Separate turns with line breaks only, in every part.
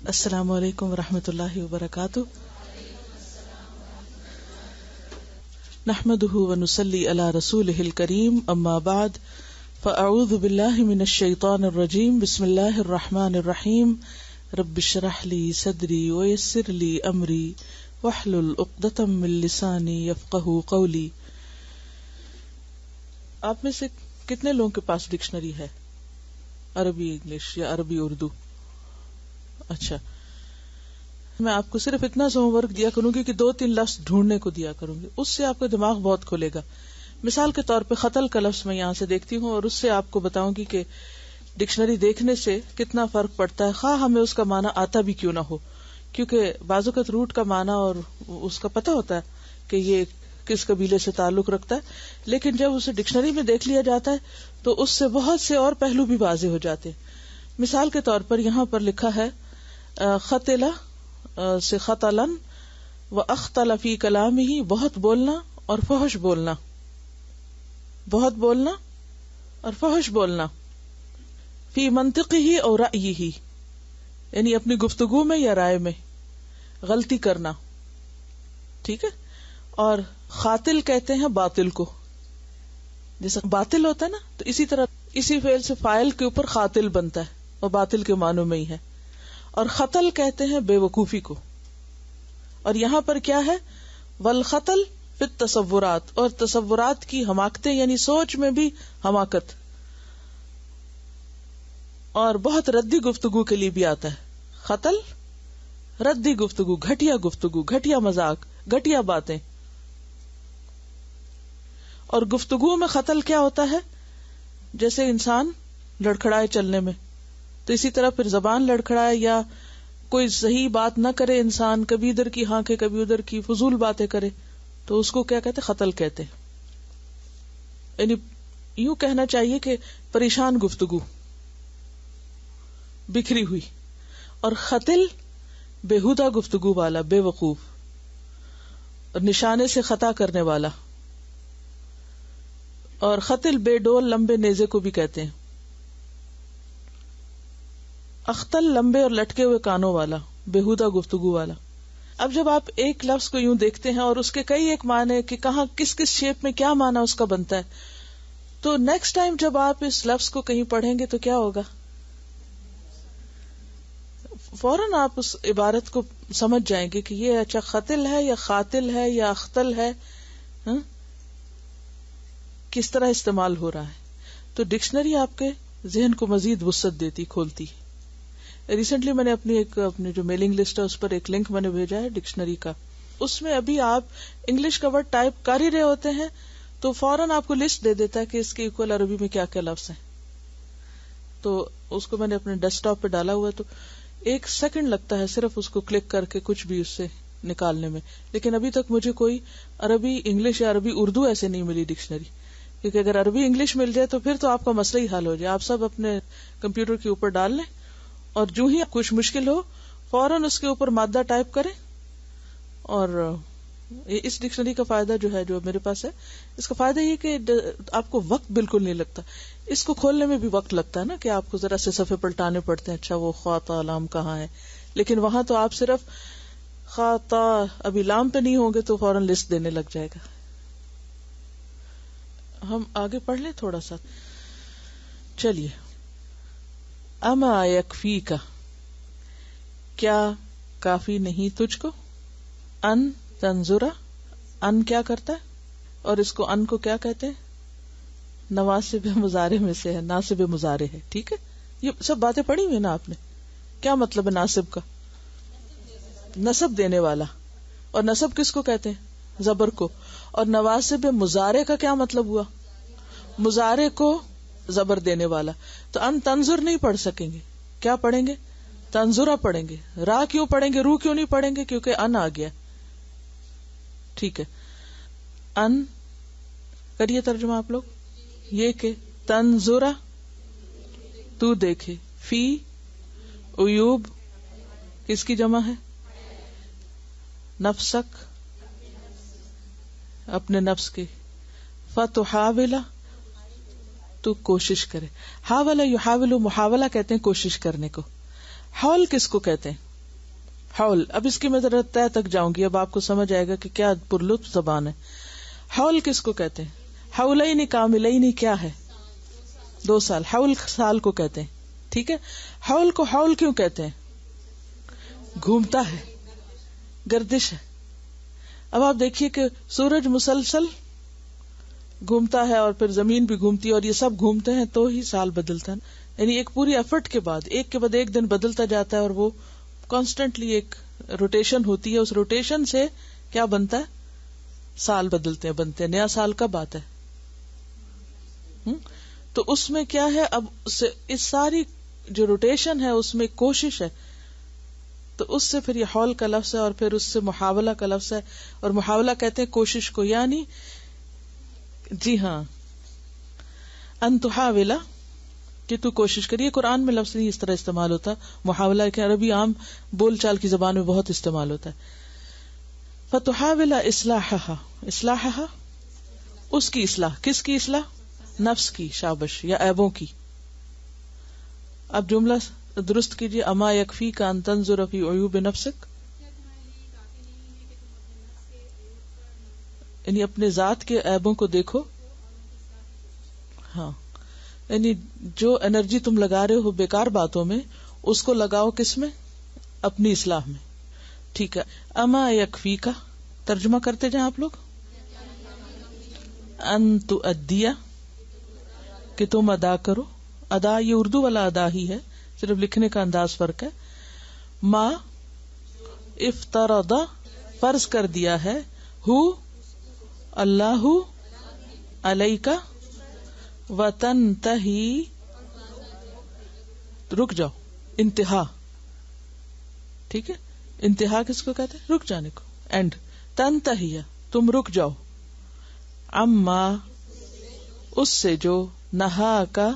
السلام علیکم ورحمۃ اللہ وبرکاتہ. نحمده ونصلی علی رسولہ الکریم اما بعد فاعوذ باللہ من الشیطان الرجیم بسم اللہ الرحمن الرحیم رب اشرح لی صدری ویسر لی امری واحلل عقدۃ من لسانی یفقہوا قولی. آپ میں سے کتنے لوگوں کے پاس ڈکشنری ہے؟ عربی انگلش یا عربی اردو؟ اچھا، میں آپ کو صرف اتنا سا ہوم ورک دیا کروں گی کہ 2-3 لفظ ڈھونڈنے کو دیا کروں گی، اس سے آپ کا دماغ بہت کھلے گا. مثال کے طور پہ قتل کا لفظ میں یہاں سے دیکھتی ہوں اور اس سے آپ کو بتاؤں گی کہ ڈکشنری دیکھنے سے کتنا فرق پڑتا ہے، خواہ ہمیں اس کا معنی آتا بھی کیوں نہ ہو، کیونکہ بعض اوقات روٹ کا معنی اور اس کا پتہ ہوتا ہے کہ یہ کس قبیلے سے تعلق رکھتا ہے، لیکن جب اسے ڈکشنری میں دیکھ لیا جاتا ہے تو اس سے بہت سے اور پہلو بھی واضح ہو جاتے ہیں. مثال کے طور پر یہاں پر لکھا ہے خطلہ سے خطلن و اختل فی کلامہ، بہت بولنا اور فحش بولنا، بہت بولنا اور فحش بولنا. فی منطقہ اور رأیہ، یعنی اپنی گفتگو میں یا رائے میں غلطی کرنا، ٹھیک ہے. اور خاطل کہتے ہیں باطل کو، جیسا باطل ہوتا ہے نا، تو اسی طرح اسی فعل سے فاعل کے اوپر خاطل بنتا ہے اور باطل کے معنوں میں ہی ہے. اور خطل کہتے ہیں بے وقوفی کو. اور یہاں پر کیا ہے؟ والخطل فی التصورات، اور تصورات کی حماقتیں، یعنی سوچ میں بھی حماقت. اور بہت ردی گفتگو کے لیے بھی آتا ہے خطل، ردی گفتگو، گھٹیا گفتگو، گھٹیا مذاق، گھٹیا باتیں. اور گفتگو میں خطل کیا ہوتا ہے؟ جیسے انسان لڑکھڑائے چلنے میں، تو اسی طرح پھر زبان لڑکھڑائے یا کوئی صحیح بات نہ کرے انسان، کبھی ادھر کی ہانکے کبھی ادھر کی، فضول باتیں کرے، تو اس کو کیا کہتے؟ خطل کہتے. یعنی یوں کہنا چاہیے کہ پریشان گفتگو، بکھری ہوئی. اور خطل بےہودہ گفتگو والا، بے وقوف، اور نشانے سے خطا کرنے والا. اور خطل بے ڈول لمبے نیزے کو بھی کہتے ہیں. اختل لمبے اور لٹکے ہوئے کانوں والا، بےہودہ گفتگو والا. اب جب آپ ایک لفظ کو یوں دیکھتے ہیں اور اس کے کئی ایک معنی کہ کہاں کس کس شیپ میں کیا معنی اس کا بنتا ہے، تو نیکسٹ ٹائم جب آپ اس لفظ کو کہیں پڑھیں گے تو کیا ہوگا؟ فوراً آپ اس عبارت کو سمجھ جائیں گے کہ یہ اچھا خطل ہے یا خاتل ہے یا اختل ہے، کس طرح استعمال ہو رہا ہے. تو ڈکشنری آپ کے ذہن کو مزید وسعت دیتی، کھولتی. ریسنٹلی میں نے اپنی جو میلنگ لسٹ ہے اس پر ایک لنک میں نے بھیجا ہے ڈکشنری کا. اس میں ابھی آپ انگلش کا ورڈ ٹائپ کر ہی رہے ہوتے ہیں تو فوراً آپ کو لسٹ دے دیتا ہے کہ اس کے ایکول عربی میں کیا کیا لفظ ہیں. تو اس کو میں نے اپنے ڈیسک ٹاپ پہ ڈالا ہوا ہے، تو 1 سیکنڈ لگتا ہے صرف اس کو کلک کر کے کچھ بھی اس سے نکالنے میں. لیکن ابھی تک مجھے کوئی عربی انگلش یا عربی اردو ایسے نہیں ملی ڈکشنری، کیونکہ اگر عربی انگلش مل جائے تو پھر تو آپ کا مسئلہ ہی حل ہو جائے. آپ سب اپنے کمپیوٹر کے اوپر ڈال لیں اور جو ہی کچھ مشکل ہو فوراً اس کے اوپر مادہ ٹائپ کریں. اور اس ڈکشنری کا فائدہ جو ہے، جو میرے پاس ہے، اس کا فائدہ یہ کہ آپ کو وقت بالکل نہیں لگتا. اس کو کھولنے میں بھی وقت لگتا ہے نا، کہ آپ کو ذرا سے صفحے پلٹانے پڑتے ہیں، اچھا وہ خا تا لام کہاں ہے. لیکن وہاں تو آپ صرف خا تا، ابھی لام پہ نہیں ہوں گے تو فوراً لسٹ دینے لگ جائے گا. ہم آگے پڑھ لیں تھوڑا سا. چلیے. اما یکفیک، کیا کافی نہیں تجھ کو، ان تنظرا، ان کیا کرتا ہے، اور اس کو ان کو کیا کہتے ہیں؟ نواسب مضارع میں سے ہے، ناصب مضارع ہے. ٹھیک ہے، یہ سب باتیں پڑھی ہوئی نا آپ نے. کیا مطلب ہے ناصب کا؟ نصب دینے والا. اور نصب کس کو کہتے ہیں؟ زبر کو. اور نواسب مضارع کا کیا مطلب ہوا؟ مضارع کو زبر دینے والا. تو ان تنظر نہیں پڑھ سکیں گے، کیا پڑھیں گے؟ تنظرا پڑھیں گے. را کیوں پڑھیں گے، رو کیوں نہیں پڑھیں گے؟ کیونکہ ان آ گیا. ٹھیک ہے، ان کریے ترجمہ آپ لوگ. یہ کہ تنظرا تو دیکھے، فی عیوب کس کی جمع ہے؟ نفسک، اپنے نفس کی. فتحاولا، تو کوشش کرے. حاولہ یحاولو، محاولہ کہتے ہیں کوشش کرنے کو. حول کس کو کہتے ہیں؟ حول. اب اس کی میں ذرا طے تک جاؤں گی, اب آپ کو سمجھ آئے گا کہ کیا پرلطف زبان ہے. حول کس کو کہتے ہیں؟ حولین کاملین کیا ہے؟ 2 سال. حول سال کو کہتے ہیں. ٹھیک ہے, حول کو حول کیوں کہتے ہیں؟ گھومتا ہے, گردش ہے. اب آپ دیکھیے کہ سورج مسلسل گھومتا ہے اور پھر زمین بھی گھومتی ہے اور یہ سب گھومتے ہیں تو ہی سال بدلتا ہے. یعنی ایک پوری ایفرٹ کے بعد ایک دن بدلتا جاتا ہے اور وہ کانسٹنٹلی ایک روٹیشن ہوتی ہے. اس روٹیشن سے کیا بنتا ہے؟ سال بنتے ہیں. نیا سال کب آتا ہے؟ تو اس میں کیا ہے, اب اس ساری جو روٹیشن ہے اس میں کوشش ہے, تو اس سے پھر یہ حول کا لفظ ہے, اور پھر اس سے محاولہ کا لفظ ہے, اور محاولہ کہتے ہیں کوشش کو. یعنی جی ہاں, ان تحاولا کہ تو کوشش کریے. قرآن میں لفظ نہیں اس طرح استعمال ہوتا محاولہ, کہ عربی عام بول چال کی زبان میں بہت استعمال ہوتا ہے. فتحاول اصلاحها, اصلاحها اس کی اصلاح. کس کی اصلاح؟ نفس کی, شابش, یا عیبوں کی. اب جملہ درست کیجیے. اما یکفی کا ان تنظر فی عیوب نفسک, یعنی اپنے ذات کے عیبوں کو دیکھو. ہاں, یعنی جو انرجی تم لگا رہے ہو بیکار باتوں میں, اس کو لگاؤ کس میں؟ اپنی اصلاح میں. ٹھیک ہے. اما یکفی کا ترجمہ کرتے جائیں آپ لوگ. ان تؤدیہ کہ تم ادا کرو. ادا یہ اردو والا ادا ہی ہے, صرف لکھنے کا انداز فرق ہے. ما افترض فرض کر دیا ہے, ہو اللہ علیک وتنتہی رک جاؤ, انتہا. ٹھیک ہے, انتہا کس کو کہتے ہیں؟ رک جانے کو, اینڈ. تنتہی تم رک جاؤ, اما اس سے جو نہا کا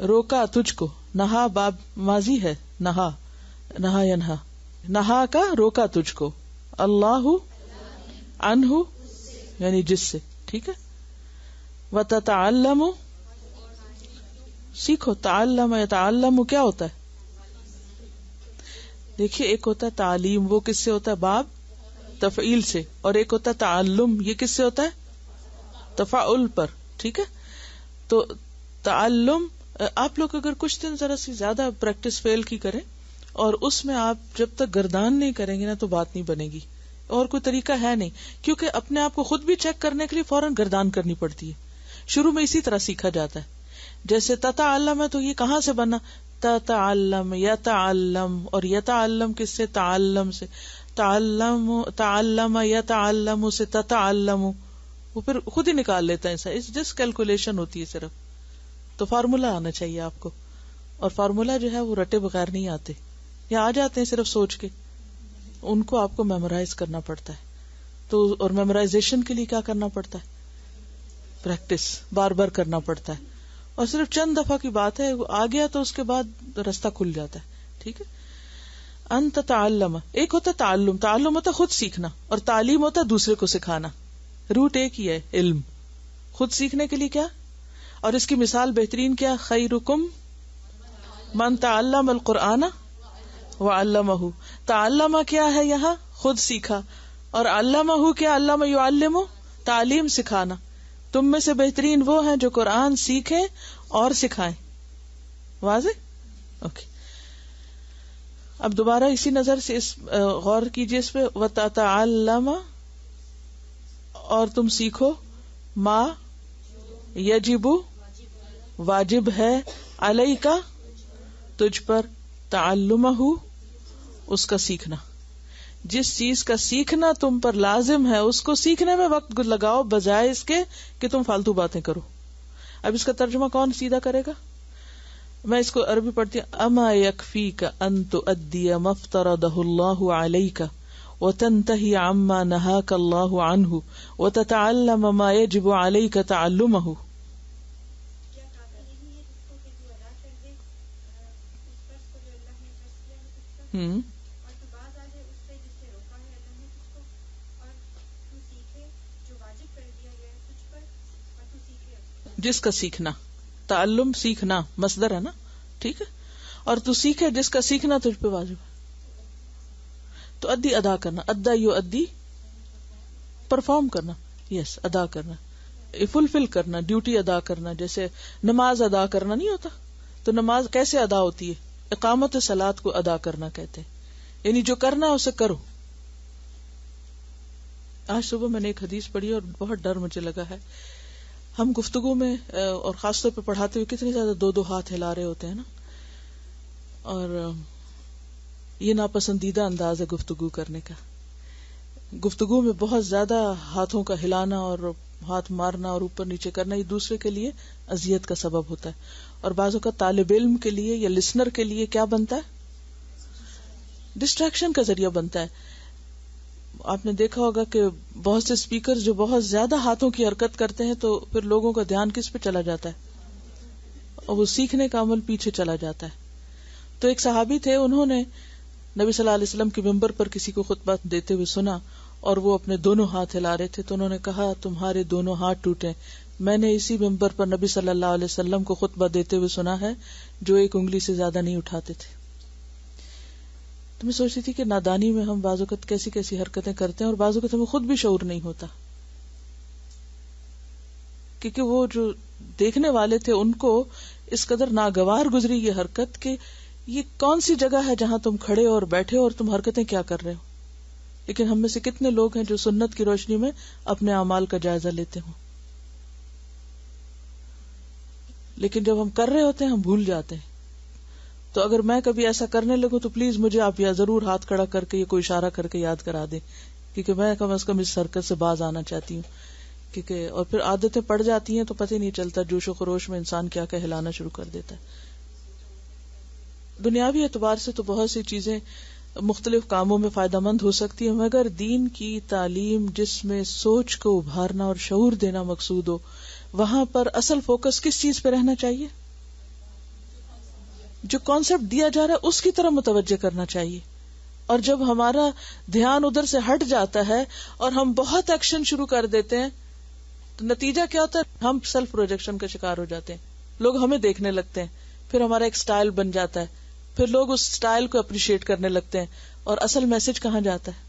روکا تجھ کو. نہا باب ماضی ہے, نہا ینہا, نہا کا روکا تجھ کو. اللہ عنہ یعنی جس سے. ٹھیک ہے. وتتعلم سیکھو. تعلم یتعلم کیا ہوتا ہے؟ دیکھیے, ایک ہوتا ہے تعلیم, وہ کس سے ہوتا ہے؟ باب تفعیل سے. اور ایک ہوتا ہے تعلم, یہ کس سے ہوتا ہے؟ تفاعل پر. ٹھیک ہے. تو تعلم, آپ لوگ اگر کچھ دن ذرا سی زیادہ پریکٹس فیل کی کریں, اور اس میں آپ جب تک گردان نہیں کریں گے نا تو بات نہیں بنے گی. اور کوئی طریقہ ہے نہیں, کیونکہ اپنے آپ کو خود بھی چیک کرنے کے لیے فوراً گردان کرنی پڑتی ہے. شروع میں اسی طرح سیکھا جاتا ہے. جیسے تتعلم ہے تو یہ کہاں سے بنا؟ تتعلم, یتعلم, اور یتعلم کس سے؟ تعلم سے. تعلم یتعلم سے تتعلم, وہ پھر خود ہی نکال لیتا ہے. اس جس کیلکولیشن ہوتی ہے صرف. تو فارمولا آنا چاہیے آپ کو, اور فارمولا جو ہے وہ رٹے بغیر نہیں آتے, یا آ جاتے ہیں صرف سوچ کے. ان کو آپ کو میمورائز کرنا پڑتا ہے. تو اور میمورائزیشن کے لیے کیا کرنا پڑتا ہے؟ پریکٹس بار بار کرنا پڑتا ہے. اور صرف چند دفعہ کی بات ہے, آ گیا تو اس کے بعد رستہ کھل جاتا ہے. ٹھیک ہے. انت تعلم, ایک ہوتا تعلم, تعلم ہوتا خود سیکھنا, اور تعلیم ہوتا دوسرے کو سکھانا. روٹ ایک ہی ہے, علم. خود سیکھنے کے لیے کیا, اور اس کی مثال بہترین کیا؟ خیرکم من تعلم القرآن وعلمہ. تعلم کیا ہے یہاں؟ خود سیکھا. اور علمہ کیا؟ علم یعلم, تعلیم سکھانا. تم میں سے بہترین وہ ہیں جو قرآن سیکھیں اور سکھائیں. واضح؟ اوکے. اب دوبارہ اسی نظر سے اس غور کیجیے اس پہ. وتتعلم, اور تم سیکھو, ما یجب واجب ہے, علیک تجھ پر, تعلمہ اس کا سیکھنا. جس چیز کا سیکھنا تم پر لازم ہے اس کو سیکھنے میں وقت لگاؤ, بجائے اس کے کہ تم فالتو باتیں کرو. اب اس کا ترجمہ کون سیدھا کرے گا؟ میں اس کو عربی پڑھتی ہوں. اما یکفیک ان تؤدی ما افترضہ اللہ علیک وتنتہی عما نہاک اللہ عنہ وتتعلم ما یجب علیک تعلمہ. جس کا سیکھنا, تعلم سیکھنا مصدر ہے نا. ٹھیک ہے. اور تو سیکھے جس کا سیکھنا تجھ پہ واجب ہے. تو ادی ادا کرنا، ادا یو ادی پرفارم کرنا، یس ادا کرنا، فلفل کرنا، ڈیوٹی ادا کرنا. جیسے نماز ادا کرنا نہیں ہوتا، تو نماز کیسے ادا ہوتی ہے؟ اقامت صلاۃ کو ادا کرنا کہتے ہیں، یعنی جو کرنا ہے اسے کرو. آج صبح میں نے ایک حدیث پڑھی اور بہت ڈر مجھے لگا ہے. ہم گفتگو میں اور خاص طور پہ پڑھاتے ہوئے کتنے زیادہ دو ہاتھ ہلا رہے ہوتے ہیں نا، اور یہ ناپسندیدہ انداز ہے گفتگو کرنے کا. گفتگو میں بہت زیادہ ہاتھوں کا ہلانا اور ہاتھ مارنا اور اوپر نیچے کرنا یہ دوسرے کے لیے اذیت کا سبب ہوتا ہے، اور بعض اوقات طالب علم کے لیے یا لسنر کے لیے کیا بنتا ہے؟ ڈسٹریکشن کا ذریعہ بنتا ہے. آپ نے دیکھا ہوگا کہ بہت سے اسپیکر جو بہت زیادہ ہاتھوں کی حرکت کرتے ہیں تو پھر لوگوں کا دھیان کس پہ چلا جاتا ہے، اور وہ سیکھنے کا عمل پیچھے چلا جاتا ہے. تو ایک صحابی تھے، انہوں نے نبی صلی اللہ علیہ وسلم کے ممبر پر کسی کو خطبہ دیتے ہوئے سنا اور وہ اپنے دونوں ہاتھ ہلا رہے تھے، تو انہوں نے کہا تمہارے دونوں ہاتھ ٹوٹے، میں نے اسی ممبر پر نبی صلی اللہ علیہ وسلم کو خطبہ دیتے ہوئے سنا ہے جو ایک انگلی سے زیادہ نہیں اٹھاتے تھے. تو میں سوچتی تھی کہ نادانی میں ہم بعض اوقات کیسی کیسی حرکتیں کرتے ہیں اور بعض اوقات ہمیں خود بھی شعور نہیں ہوتا، کیونکہ وہ جو دیکھنے والے تھے ان کو اس قدر ناگوار گزری یہ حرکت کہ یہ کون سی جگہ ہے جہاں تم کھڑے اور بیٹھے اور تم حرکتیں کیا کر رہے ہو. لیکن ہم میں سے کتنے لوگ ہیں جو سنت کی روشنی میں اپنے اعمال کا جائزہ لیتے ہوں، لیکن جب ہم کر رہے ہوتے ہیں ہم بھول جاتے ہیں. تو اگر میں کبھی ایسا کرنے لگوں تو پلیز مجھے آپ یا ضرور ہاتھ کھڑا کر کے یا کوئی اشارہ کر کے یاد کرا دیں، کیونکہ میں کم از کم اس حرکت سے باز آنا چاہتی ہوں. کیونکہ اور پھر عادتیں پڑ جاتی ہیں تو پتہ ہی نہیں چلتا، جوش و خروش میں انسان کیا کہ ہلانا شروع کر دیتا ہے. دنیاوی اعتبار سے تو بہت سی چیزیں مختلف کاموں میں فائدہ مند ہو سکتی ہیں، مگر دین کی تعلیم جس میں سوچ کو ابھارنا اور شعور دینا مقصود ہو، وہاں پر اصل فوکس کس چیز پہ رہنا چاہیے؟ جو کانسیپٹ دیا جا رہا ہے اس کی طرف متوجہ کرنا چاہیے. اور جب ہمارا دھیان ادھر سے ہٹ جاتا ہے اور ہم بہت ایکشن شروع کر دیتے ہیں تو نتیجہ کیا ہوتا ہے؟ ہم سیلف پروجیکشن کا شکار ہو جاتے ہیں، لوگ ہمیں دیکھنے لگتے ہیں، پھر ہمارا ایک سٹائل بن جاتا ہے، پھر لوگ اس سٹائل کو اپریشیٹ کرنے لگتے ہیں، اور اصل میسج کہاں جاتا ہے؟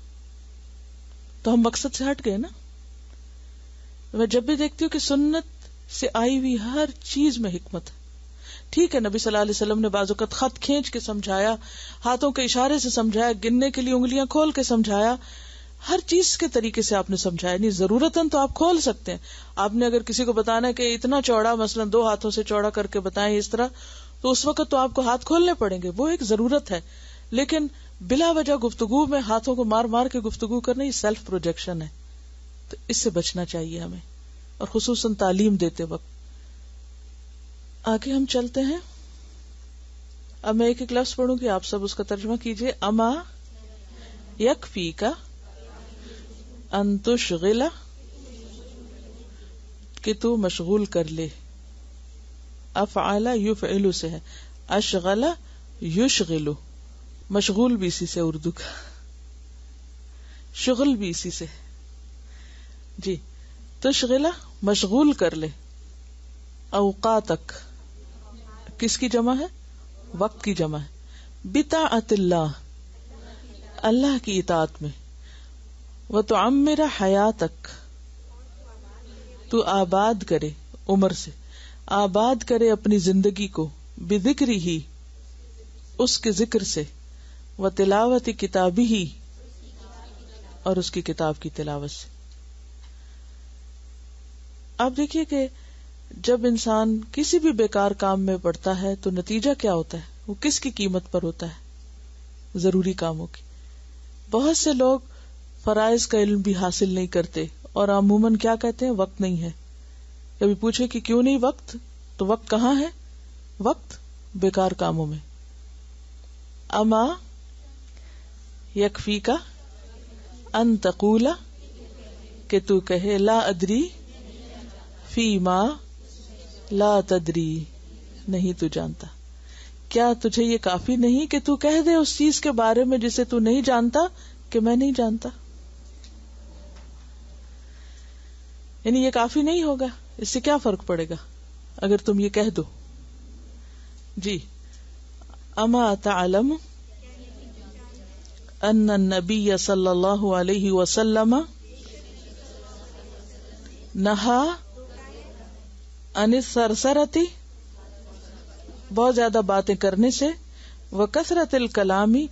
تو ہم مقصد سے ہٹ گئے نا. میں جب بھی دیکھتی ہوں کہ سنت سے آئی ہوئی ہر چیز میں حکمت ہے. ٹھیک ہے، نبی صلی اللہ علیہ وسلم نے بعض اوقات خط کھینچ کے سمجھایا، ہاتھوں کے اشارے سے سمجھایا، گننے کے لیے انگلیاں کھول کے سمجھایا، ہر چیز کے طریقے سے آپ نے سمجھایا. نہیں ضرورتاً تو آپ کھول سکتے ہیں. آپ نے اگر کسی کو بتانا ہے کہ اتنا چوڑا، مثلا 2 ہاتھوں سے چوڑا کر کے بتائیں اس طرح، تو اس وقت تو آپ کو ہاتھ کھولنے پڑیں گے، وہ ایک ضرورت ہے. لیکن بلا وجہ گفتگو میں ہاتھوں کو مار مار کے گفتگو کرنا یہ سیلف پروجیکشن ہے. تو اس سے بچنا چاہیے ہمیں، اور خصوصاً تعلیم دیتے وقت. آگے ہم چلتے ہیں. اب میں ایک ایک لفظ پڑھوں گی، آپ سب اس کا ترجمہ کیجئے. اما یکفیک ان تشغل، کہ تو مشغول کر لے. افعل یفعل سے ہے، اشغل یشغل، مشغول بھی اسی سے، اردو کا شغل بھی اسی سے جی. تشغل مشغول کر لے. اوقاتک کس کی جمع ہے؟ وقت کی جمع ہے. بطاعت اللہ، اللہ کی اطاعت میں. وتعمر حیاتک، تو آباد کرے، عمر سے آباد کرے اپنی زندگی کو. بذکری ہی، اس کے ذکر سے. وتلاوت کتابی ہی، اور اس کی کتاب کی تلاوت سے. آپ دیکھیے کہ جب انسان کسی بھی بیکار کام میں پڑتا ہے تو نتیجہ کیا ہوتا ہے؟ وہ کس کی قیمت پر ہوتا ہے؟ ضروری کاموں کی. بہت سے لوگ فرائض کا علم بھی حاصل نہیں کرتے اور عموماً کیا کہتے ہیں؟ وقت نہیں ہے. کبھی پوچھے کہ کیوں نہیں وقت، تو وقت کہاں ہے؟ وقت بیکار کاموں میں. اما یکفیک ان تقول، کہ تو کہے، لا ادری فی ما لا تدری، نہیں تو جانتا. کیا تجھے یہ کافی نہیں کہ تو کہہ دے اس چیز کے بارے میں جسے تو نہیں جانتا کہ میں نہیں جانتا؟ یعنی یہ کافی نہیں ہوگا؟ اس سے کیا فرق پڑے گا اگر تم یہ کہہ دو؟ جی. اما تعلم ان النبی صلی اللہ علیہ وسلم نہا عن الثرثرۃ، بہت زیادہ باتیں کرنے سے، وکثرت الکلامی،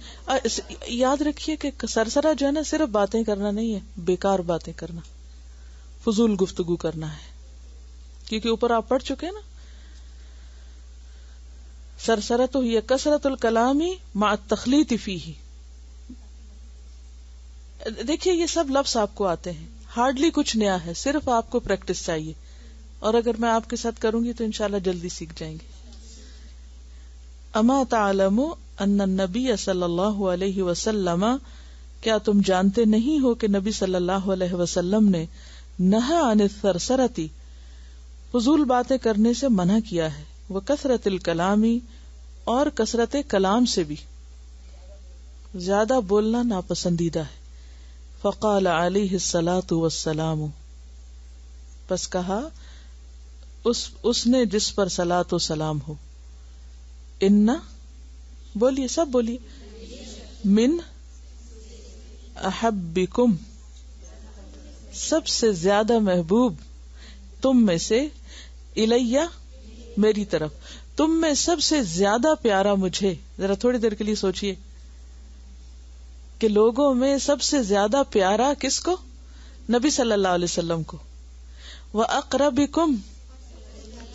یاد رکھیے کہ سرسرہ جو ہے نا صرف باتیں کرنا نہیں ہے، بیکار باتیں کرنا، فضول گفتگو کرنا ہے، کیونکہ اوپر آپ پڑھ چکے نا، سرسرۃ ہی کثرت الکلامی مع التخلیط فیہ. دیکھیے یہ سب لفظ آپ کو آتے ہیں، ہارڈلی کچھ نیا ہے، صرف آپ کو پریکٹس چاہیے، اور اگر میں آپ کے ساتھ کروں گی تو انشاءاللہ جلدی سیکھ جائیں گے. اما تعلم ان النبی صلی اللہ علیہ وسلم، کیا تم جانتے نہیں ہو کہ نبی صلی اللہ علیہ وسلم نے نہا عن الثرثرۃ، فضول باتیں کرنے سے منع کیا ہے، وکثرت الکلامی، اور کثرت کلام سے بھی، زیادہ بولنا ناپسندیدہ ہے. فقال علیہ الصلاۃ والسلام، پس کہا اس نے جس پر صلاۃ و سلام ہو، ان، بولیے سب بولیے، من احبکم، سب سے زیادہ محبوب تم میں سے، الیہ، میری طرف، تم میں سب سے زیادہ پیارا مجھے. ذرا تھوڑی دیر کے لیے سوچئے کہ لوگوں میں سب سے زیادہ پیارا کس کو؟ نبی صلی اللہ علیہ وسلم کو. وَأَقْرَبِكُمْ،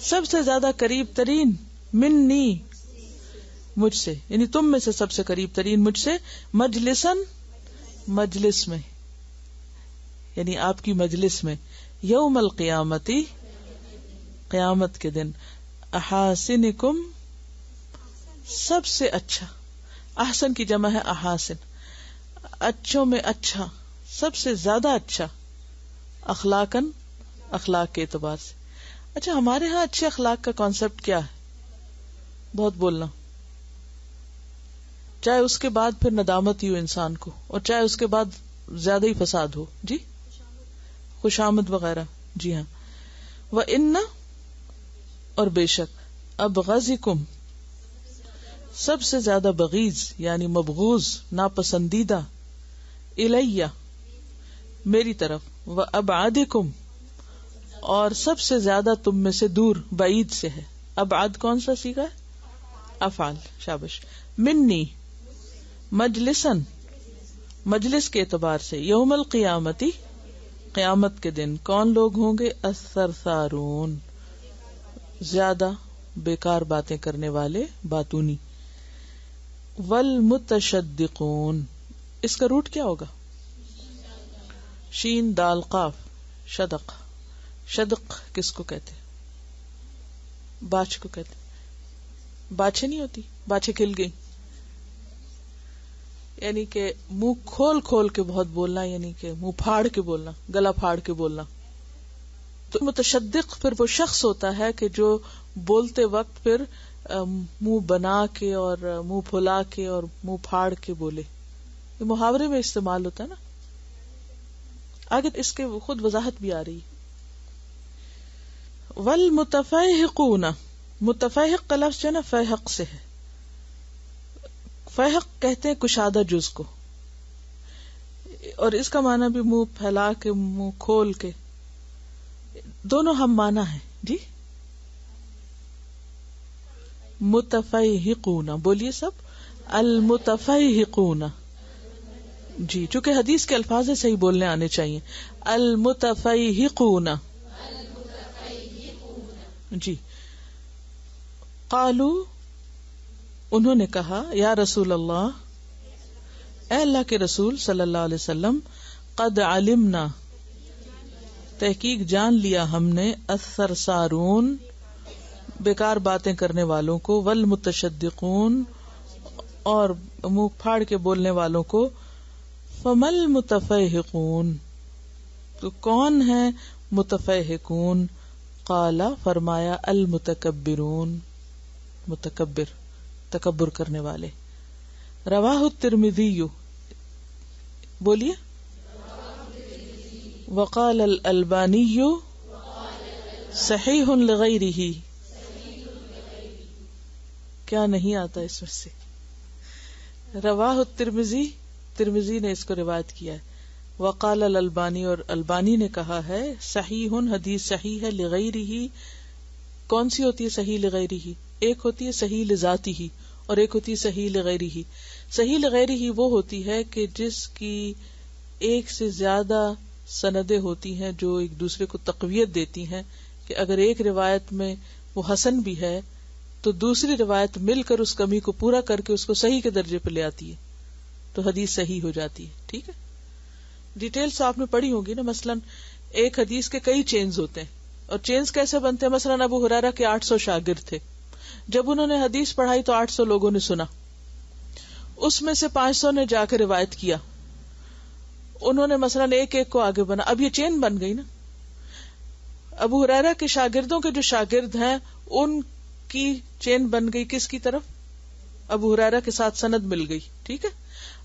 سب سے زیادہ قریب ترین، منی، مجھ سے، یعنی تم میں سے سب سے قریب ترین مجھ سے، مجلسن، مجلس میں، یعنی آپ کی مجلس میں، یوم القیامتی، قیامت کے دن، احاسنکم، سب سے اچھا، احسن کی جمع ہے احاسن، اچھوں میں اچھا، سب سے زیادہ اچھا، اخلاقن، اخلاق کے اعتبار سے. اچھا ہمارے ہاں اچھے اخلاق کا کانسیپٹ کیا ہے؟ بہت بولنا، چاہے اس کے بعد پھر ندامت ہی ہو انسان کو، اور چاہے اس کے بعد زیادہ ہی فساد ہو. جی خوشامد وغیرہ. جی ہاں. وَإِنَّ، اور بے شک، ابغضکم، سب سے زیادہ بغیض یعنی مبغوض، ناپسندیدہ، الیہ، میری طرف، وابعدکم، اور سب سے زیادہ تم میں سے دور، بعید سے ہے. ابعد کون سا صیغہ ہے؟ افعال، شابش. منی، مجلسن، مجلس کے اعتبار سے، یوم القیامتی، قیامت کے دن کون لوگ ہوں گے؟ الثرثارون، زیادہ بیکار باتیں کرنے والے، باتونی. والمتشدقون، اس کا روٹ کیا ہوگا؟ شین دال قاف، شدق. شدق کس کو کہتے؟ باچھ کو کہتے. باچھیں نہیں ہوتی، باچھیں کھل گئی، یعنی کہ منہ کھول کھول کے بہت بولنا، یعنی کہ منہ پھاڑ کے بولنا، گلا پھاڑ کے بولنا. تو متشدق پھر وہ شخص ہوتا ہے کہ جو بولتے وقت پھر منہ بنا کے اور منہ پھلا کے اور منہ پھاڑ کے بولے. یہ محاورے میں استعمال ہوتا ہے نا، آگے اس کے خود وضاحت بھی آ رہی. والمتفیہقون، متفیہق کا لفظ جو ہے نا فیحق سے ہے. فیحق کہتے ہیں کشادہ جز کو، اور اس کا معنی بھی منہ پھیلا کے، منہ کھول کے، دونوں ہم معنی ہیں. جی متفیہقون، بولیے سب، المتفیہقون. جی چونکہ حدیث کے الفاظ صحیح بولنے آنے چاہیے. المتفیہقون. جی. قالو، انہوں نے کہا، یا رسول اللہ، اے اللہ کے رسول صلی اللہ علیہ وسلم، قد علمنا، تحقیق جان لیا ہم نے، الثرثارون، بیکار باتیں کرنے والوں کو، والمتشدقون، اور منہ پھاڑ کے بولنے والوں کو. فمل متفیہقون، تو کون ہے متفیہقون؟ قال، فرمایا، المتکبرون، متکبر، تکبر کرنے والے. رواہ الترمذی، بولیے. وقال الالبانی صحیح لغیرہ. کیا نہیں آتا اس میں سے؟ رواہ الترمذی، ترمذی نے اس کو روایت کیا ہے. وقال الالبانی، اور البانی نے کہا ہے صحیح، حدیث صحیح ہے لغیرہ. کون سی ہوتی ہے صحیح لغیرہ؟ ایک ہوتی ہے صحیح لذاتہ اور ایک ہوتی ہے صحیح لغیرہ. صحیح لغیرہ وہ ہوتی ہے کہ جس کی ایک سے زیادہ سندیں ہوتی ہیں جو ایک دوسرے کو تقویت دیتی ہیں، کہ اگر ایک روایت میں وہ حسن بھی ہے تو دوسری روایت مل کر اس کمی کو پورا کر کے اس کو صحیح کے درجے پہ لے آتی ہے، تو حدیث صحیح ہو جاتی ہے. ٹھیک ہے، ڈیٹیل سے آپ نے پڑھی ہوگی نا. مثلا ایک حدیث کے کئی چینز ہوتے ہیں، اور چینز کیسے بنتے ہیں؟ مثلا ابو ہریرہ کے 800 شاگرد تھے، جب انہوں نے حدیث پڑھائی تو 800 لوگوں نے سنا، اس میں سے 500 نے جا کے روایت کیا، انہوں نے مثلا ایک ایک کو آگے بنا، اب یہ چین بن گئی نا. ابو ہریرہ کے شاگردوں کے جو شاگرد ہیں ان کی چین بن گئی کس کی طرف؟ ابو ہریرہ کے ساتھ سند مل گئی. ٹھیک ہے،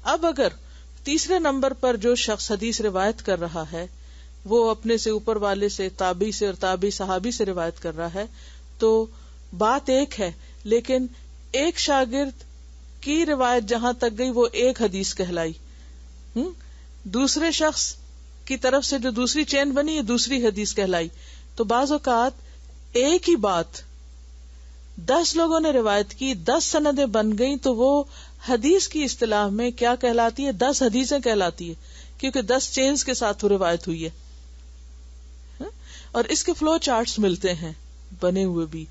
اب اگر تیسرے نمبر پر جو شخص حدیث روایت کر رہا ہے وہ اپنے سے اوپر والے سے، تابعی سے اور تابعی صحابی سے روایت کر رہا ہے، تو بات ایک ہے، لیکن ایک شاگرد کی روایت جہاں تک گئی وہ ایک حدیث کہلائی، دوسرے شخص کی طرف سے جو دوسری چین بنی یہ دوسری حدیث کہلائی. تو بعض اوقات ایک ہی بات 10 لوگوں نے روایت کی، 10 سندیں بن گئیں، تو وہ حدیث کی اصطلاح میں کیا کہلاتی ہے؟ 10 حدیثیں کہلاتی ہے، کیونکہ 10 چینز کے ساتھ وہ روایت ہوئی ہے. اور اس کے فلو چارٹس ملتے ہیں بنے ہوئے بھی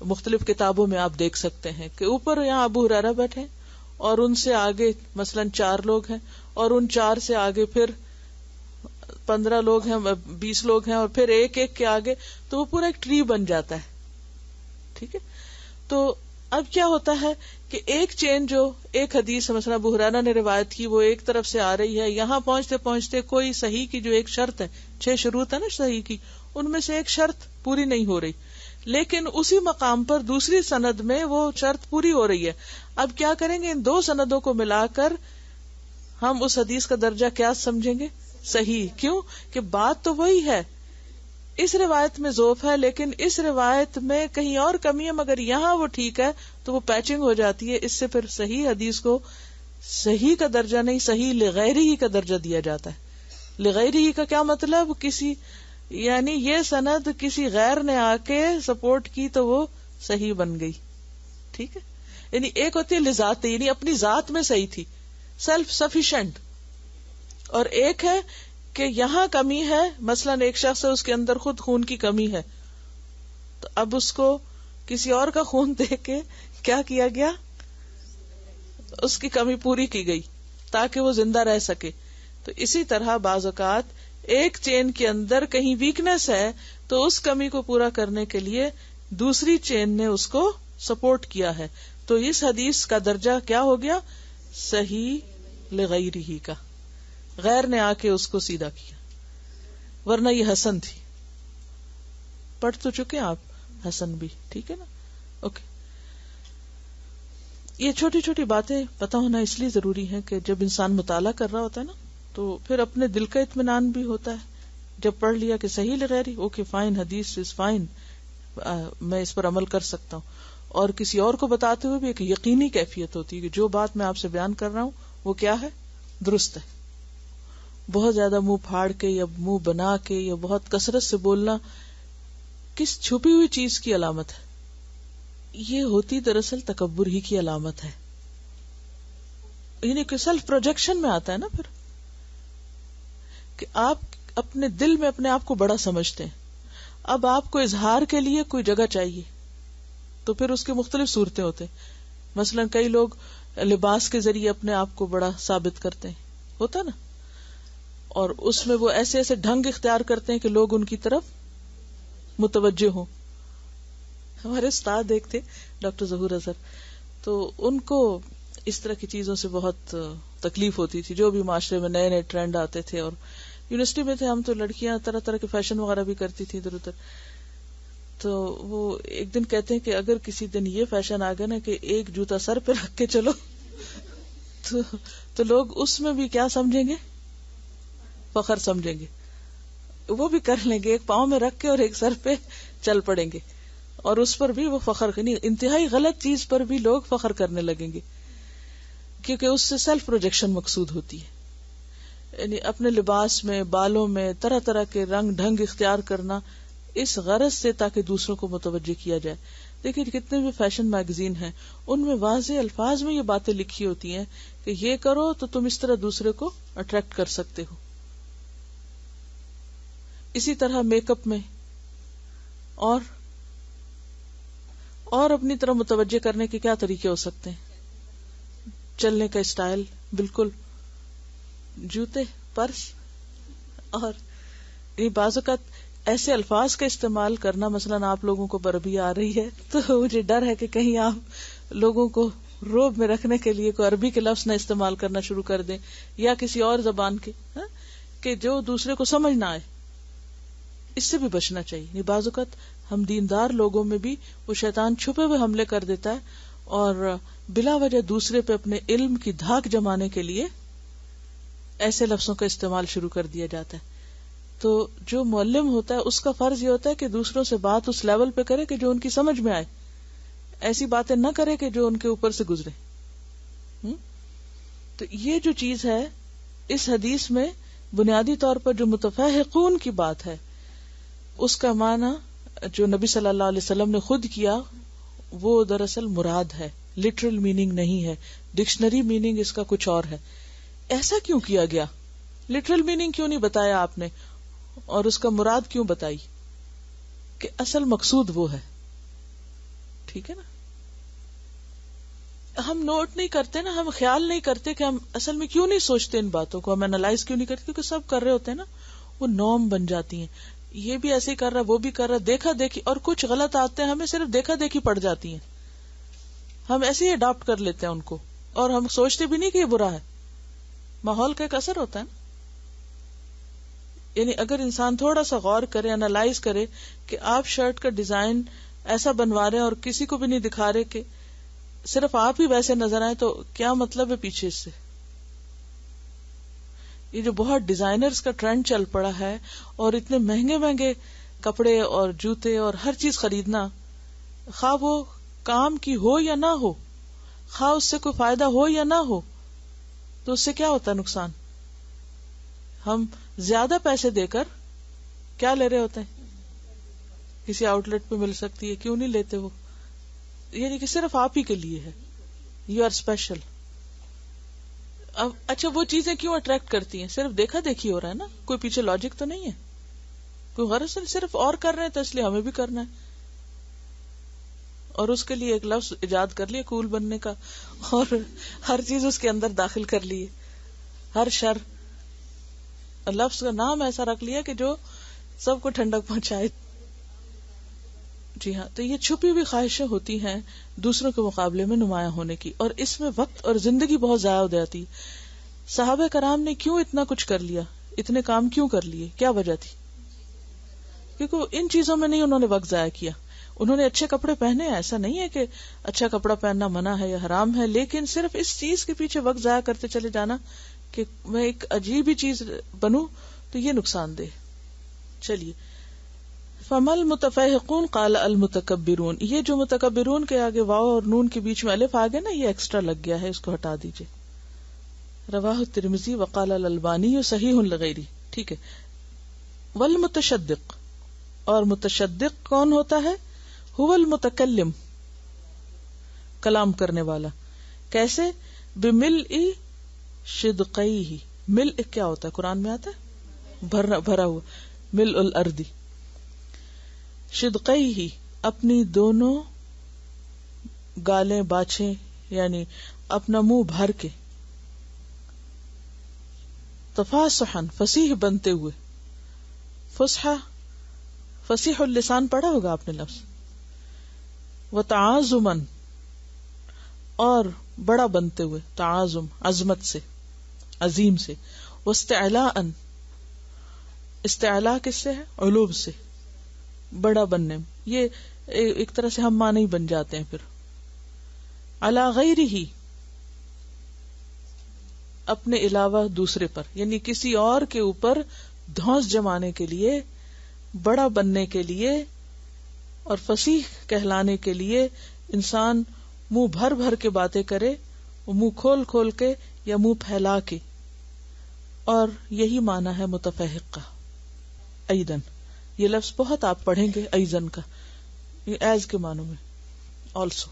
مختلف کتابوں میں، آپ دیکھ سکتے ہیں کہ اوپر یہاں ابو ہریرہ بیٹھے اور ان سے آگے مثلا 4 لوگ ہیں، اور ان 4 سے آگے پھر 15 لوگ ہیں، 20 لوگ ہیں، اور پھر ایک ایک کے آگے، تو وہ پورا ایک ٹری بن جاتا ہے. ٹھیک ہے، تو اب کیا ہوتا ہے کہ ایک چین جو ایک حدیث مثلا ابو ہریرہ نے روایت کی وہ ایک طرف سے آ رہی ہے، یہاں پہنچتے پہنچتے کوئی صحیح کی جو ایک شرط ہے، 6 شروط ہے نا صحیح کی، ان میں سے ایک شرط پوری نہیں ہو رہی، لیکن اسی مقام پر دوسری سند میں وہ شرط پوری ہو رہی ہے. اب کیا کریں گے؟ ان 2 سندوں کو ملا کر ہم اس حدیث کا درجہ کیا سمجھیں گے؟ صحیح. کیوں؟ کہ بات تو وہی ہے، اس روایت میں ضعف ہے لیکن اس روایت میں کہیں اور کمی ہے، مگر یہاں وہ ٹھیک ہے، تو وہ پیچنگ ہو جاتی ہے. اس سے پھر صحیح حدیث کو صحیح کا درجہ نہیں، صحیح لغیرہ کا درجہ دیا جاتا ہے. لغیرہ کا کیا مطلب؟ کسی یعنی یہ سند کسی غیر نے آ کے سپورٹ کی تو وہ صحیح بن گئی. ٹھیک ہے، یعنی ایک ہوتی ہے لذات، یعنی اپنی ذات میں صحیح تھی، سیلف سفیشینٹ، اور ایک ہے کہ یہاں کمی ہے، مثلا ایک شخص ہے اس کے اندر خود خون کی کمی ہے، تو اب اس کو کسی اور کا خون دے کے کیا کیا گیا؟ اس کی کمی پوری کی گئی تاکہ وہ زندہ رہ سکے. تو اسی طرح بعض اوقات ایک چین کے اندر کہیں ویکنس ہے تو اس کمی کو پورا کرنے کے لیے دوسری چین نے اس کو سپورٹ کیا ہے، تو اس حدیث کا درجہ کیا ہو گیا؟ صحیح لغیرہ کا، غیر نے آ کے اس کو سیدھا کیا، ورنہ یہ حسن تھی. پڑھ تو چکے آپ حسن بھی. ٹھیک ہے نا؟ اوکے. یہ چھوٹی چھوٹی باتیں پتہ ہونا اس لیے ضروری ہے کہ جب انسان مطالعہ کر رہا ہوتا ہے نا تو پھر اپنے دل کا اطمینان بھی ہوتا ہے. جب پڑھ لیا کہ صحیح لغیری، اوکے فائن، حدیث از فائن، میں اس پر عمل کر سکتا ہوں. اور کسی اور کو بتاتے ہوئے بھی ایک یقینی کیفیت ہوتی ہے کہ جو بات میں آپ سے بیان کر رہا ہوں وہ کیا ہے؟ درست ہے. بہت زیادہ منہ پھاڑ کے یا منہ بنا کے یا بہت کثرت سے بولنا کس چھپی ہوئی چیز کی علامت ہے؟ یہ ہوتی دراصل تکبر ہی کی علامت ہے، یعنی کہ سیلف پروجیکشن میں آتا ہے نا پھر، کہ آپ اپنے دل میں اپنے آپ کو بڑا سمجھتے ہیں. اب آپ کو اظہار کے لیے کوئی جگہ چاہیے تو پھر اس کے مختلف صورتیں ہوتے ہیں. مثلا کئی لوگ لباس کے ذریعے اپنے آپ کو بڑا ثابت کرتے ہیں، ہوتا نا، اور اس میں وہ ایسے ایسے ڈھنگ اختیار کرتے ہیں کہ لوگ ان کی طرف متوجہ ہوں. ہمارے استاد ایک تھے ڈاکٹر ظہور اظہر، تو ان کو اس طرح کی چیزوں سے بہت تکلیف ہوتی تھی، جو بھی معاشرے میں نئے نئے ٹرینڈ آتے تھے، اور یونیورسٹی میں تھے ہم تو لڑکیاں طرح طرح کے فیشن وغیرہ بھی کرتی تھی ادھر ادھر. تو وہ ایک دن کہتے ہیں کہ اگر کسی دن یہ فیشن آ گیا نا کہ ایک جوتا سر پہ رکھ کے چلو تو لوگ اس میں بھی کیا سمجھیں گے؟ فخر سمجھیں گے. وہ بھی کر لیں گے، ایک پاؤں میں رکھ کے اور ایک سر پہ چل پڑیں گے، اور اس پر بھی وہ فخر، انتہائی غلط چیز پر بھی لوگ فخر کرنے لگیں گے. کیونکہ اس سے سیلف پروجیکشن مقصود ہوتی ہے. یعنی اپنے لباس میں، بالوں میں طرح طرح کے رنگ ڈھنگ اختیار کرنا اس غرض سے تاکہ دوسروں کو متوجہ کیا جائے. دیکھیے کتنے بھی فیشن میگزین ہیں، ان میں واضح الفاظ میں یہ باتیں لکھی ہوتی ہیں کہ یہ کرو تو تم اس طرح دوسرے کو اٹریکٹ کر سکتے ہو. اسی طرح میک اپ میں اور اپنی طرح متوجہ کرنے کے کیا طریقے ہو سکتے ہیں. چلنے کا اسٹائل، بالکل، جوتے، پرس، اور بعض اوقات ایسے الفاظ کا استعمال کرنا، مثلا آپ لوگوں کو عربی آ رہی ہے تو مجھے ڈر ہے کہ کہیں آپ لوگوں کو روب میں رکھنے کے لیے کوئی عربی کے لفظ نہ استعمال کرنا شروع کر دیں یا کسی اور زبان کے، کہ جو دوسرے کو سمجھ نہ آئے. اس سے بھی بچنا چاہیے. بعض اوقات ہم دیندار لوگوں میں بھی وہ شیطان چھپے ہوئے حملے کر دیتا ہے اور بلا وجہ دوسرے پہ اپنے علم کی دھاک جمانے کے لیے ایسے لفظوں کا استعمال شروع کر دیا جاتا ہے. تو جو معلم ہوتا ہے اس کا فرض یہ ہوتا ہے کہ دوسروں سے بات اس لیول پہ کرے کہ جو ان کی سمجھ میں آئے، ایسی باتیں نہ کرے کہ جو ان کے اوپر سے گزرے. تو یہ جو چیز ہے اس حدیث میں بنیادی طور پر جو متفحقون کی بات ہے اس کا معنی جو نبی صلی اللہ علیہ وسلم نے خود کیا وہ دراصل مراد ہے، لٹرل میننگ نہیں ہے. ڈکشنری میننگ اس کا کچھ اور ہے. ایسا کیوں کیا گیا؟ لٹرل میننگ کیوں نہیں بتایا آپ نے اور اس کا مراد کیوں بتائی؟ کہ اصل مقصود وہ ہے. ٹھیک ہے نا؟ ہم نوٹ نہیں کرتے نا، ہم خیال نہیں کرتے کہ ہم اصل میں کیوں نہیں سوچتے ان باتوں کو، ہم انالائز کیوں نہیں کرتے، کیونکہ سب کر رہے ہوتے ہیں نا، وہ نارم بن جاتی ہیں. یہ بھی ایسے ہی کر رہا، وہ بھی کر رہا، دیکھا دیکھی، اور کچھ غلط آتے ہیں ہمیں صرف دیکھا دیکھی پڑ جاتی ہیں، ہم ایسے ہی اڈاپٹ کر لیتے ہیں ان کو اور ہم سوچتے بھی نہیں کہ یہ برا ہے. ماحول کا ایک اثر ہوتا ہے نا. یعنی اگر انسان تھوڑا سا غور کرے، انالائز کرے کہ آپ شرٹ کا ڈیزائن ایسا بنوا رہے ہیں اور کسی کو بھی نہیں دکھا رہے کہ صرف آپ ہی ویسے نظر آئے، تو کیا مطلب ہے پیچھے اس سے؟ یہ جو بہت ڈیزائنرز کا ٹرینڈ چل پڑا ہے اور اتنے مہنگے مہنگے کپڑے اور جوتے اور ہر چیز خریدنا، خواہ وہ کام کی ہو یا نہ ہو، خواہ اس سے کوئی فائدہ ہو یا نہ ہو، تو اس سے کیا ہوتا ہے نقصان؟ ہم زیادہ پیسے دے کر کیا لے رہے ہوتے ہیں؟ کسی آؤٹ لیٹ پہ مل سکتی ہے، کیوں نہیں لیتے وہ؟ یعنی کہ صرف آپ ہی کے لیے ہے، یو آر اسپیشل. اب اچھا وہ چیزیں کیوں اٹریکٹ کرتی ہیں؟ صرف دیکھا دیکھی ہو رہا ہے نا، کوئی پیچھے لاجک تو نہیں ہے، کوئی غرض نہیں، صرف اور کر رہے ہیں تو اس لیے ہمیں بھی کرنا ہے. اور اس کے لیے ایک لفظ ایجاد کر لیے کول بننے کا، اور ہر چیز اس کے اندر داخل کر لیے، ہر شر لفظ کا نام ایسا رکھ لیا کہ جو سب کو ٹھنڈک پہنچائے. جی ہاں، تو یہ چھپی ہوئی خواہشیں ہوتی ہیں دوسروں کے مقابلے میں نمایاں ہونے کی، اور اس میں وقت اور زندگی بہت ضائع ہو جاتی. صحابہ کرام نے کیوں اتنا کچھ کر لیا، اتنے کام کیوں کر لیے؟ کیا وجہ تھی؟ کیونکہ ان چیزوں میں نہیں انہوں نے وقت ضائع کیا. انہوں نے اچھے کپڑے پہنے، ایسا نہیں ہے کہ اچھا کپڑا پہننا منع ہے یا حرام ہے، لیکن صرف اس چیز کے پیچھے وقت ضائع کرتے چلے جانا کہ میں ایک عجیب ہی چیز بنوں، تو یہ نقصان دہ. چلیے، فَمَا الْمُتَفَحِقُونَ قَالَ الْمُتَكَبِّرُونَ، یہ جو متکبرون کے آگے واو اور نون کے بیچ میں الف آ گیا نا، یہ ایکسٹرا لگ گیا ہے، اس کو ہٹا دیجئے. رواہ الترمذی وقال الالبانی صحیح لغیری. ٹھیک ہے. والمتشدق، اور متشدق کون ہوتا ہے؟ هو المتکلم، کلام کرنے والا. کیسے؟ بملء شدقیہ. ملء کیا ہوتا ہے؟ قرآن میں آتا ہے بھرا ہوا، ملء الارض. شدقیہ اپنی دونوں گالیں باچھیں، یعنی اپنا منہ بھر کے. تفاصحا فصیح بنتے ہوئے. فصحا فصیح اللسان پڑھا ہوگا آپ نے لفظ. وتعاظما اور بڑا بنتے ہوئے، تعاظم عظمت سے، عظیم سے. واستعلاء، استعلاء کس سے ہے؟ علو سے، بڑا بننے. یہ ایک طرح سے ہم معنی بن جاتے ہیں پھر. علی غیرہ، اپنے علاوہ دوسرے پر، یعنی کسی اور کے اوپر دھونس جمانے کے لیے، بڑا بننے کے لیے اور فصیح کہلانے کے لیے انسان منہ بھر بھر کے باتیں کرے منہ کھول کھول کے یا منہ پھیلا کے. اور یہی معنی ہے متفحق کا. ایدن یہ لفظ بہت آپ پڑھیں گے ایزن کا, یہ ایز کے معنوں میں آلسو.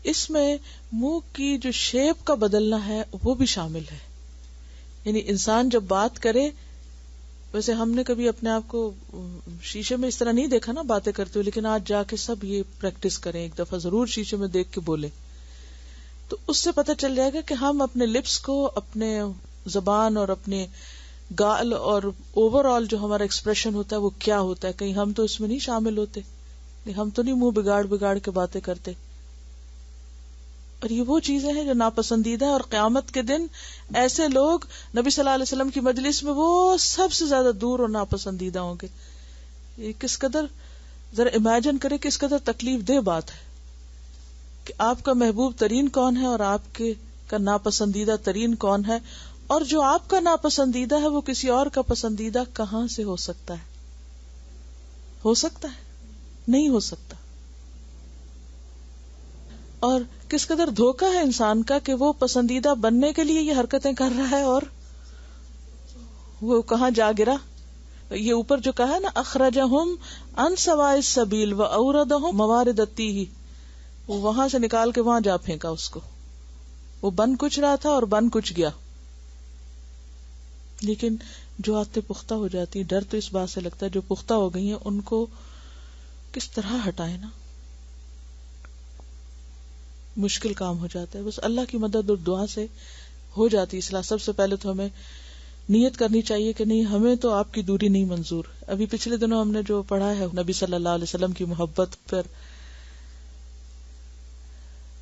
اس میں منہ کی جو شیپ کا بدلنا ہے وہ بھی شامل ہے. یعنی انسان جب بات کرے, ویسے ہم نے کبھی اپنے آپ کو شیشے میں اس طرح نہیں دیکھا نا باتیں کرتے ہوئے, لیکن آج جا کے سب یہ پریکٹس کریں, ایک دفعہ ضرور شیشے میں دیکھ کے بولیں, تو اس سے پتہ چل جائے گا کہ ہم اپنے لپس کو, اپنے زبان اور اپنے گال اور اوور آل جو ہمارا ایکسپریشن ہوتا ہے وہ کیا ہوتا ہے. کہیں ہم تو اس میں نہیں شامل ہوتے, ہم تو نہیں منہ بگاڑ بگاڑ کے باتیں کرتے. اور یہ وہ چیزیں ہیں جو ناپسندیدہ ہیں, اور قیامت کے دن ایسے لوگ نبی صلی اللہ علیہ وسلم کی مجلس میں وہ سب سے زیادہ دور اور ناپسندیدہ ہوں گے. یہ کس قدر, ذرا امیجن کرے کس قدر تکلیف دہ بات ہے کہ آپ کا محبوب ترین کون ہے اور آپ کے کا ناپسندیدہ ترین کون ہے, اور جو آپ کا ناپسندیدہ ہے وہ کسی اور کا پسندیدہ کہاں سے ہو سکتا ہے؟ ہو سکتا ہے؟ نہیں ہو سکتا. اور کس قدر دھوکا ہے انسان کا کہ وہ پسندیدہ بننے کے لیے یہ حرکتیں کر رہا ہے اور وہ کہاں جا گرا. یہ اوپر جو کہا ہے نا, اخرجہم عن سواء السبیل واوردہم موارد التیہ, وہ وہاں سے نکال کے وہاں جا پھینکا اس کو. وہ بن کچھ رہا تھا اور بن کچھ گیا. لیکن جو عادتیں پختہ ہو جاتی ہیں, ڈر تو اس بات سے لگتا ہے جو پختہ ہو گئی ہیں ان کو کس طرح ہٹائے نا, مشکل کام ہو جاتا ہے. بس اللہ کی مدد اور دعا سے ہو جاتی اصلاح. سب سے پہلے تو ہمیں نیت کرنی چاہیے کہ نہیں, ہمیں تو آپ کی دوری نہیں منظور. ابھی پچھلے دنوں ہم نے جو پڑھا ہے نبی صلی اللہ علیہ وسلم کی محبت پر,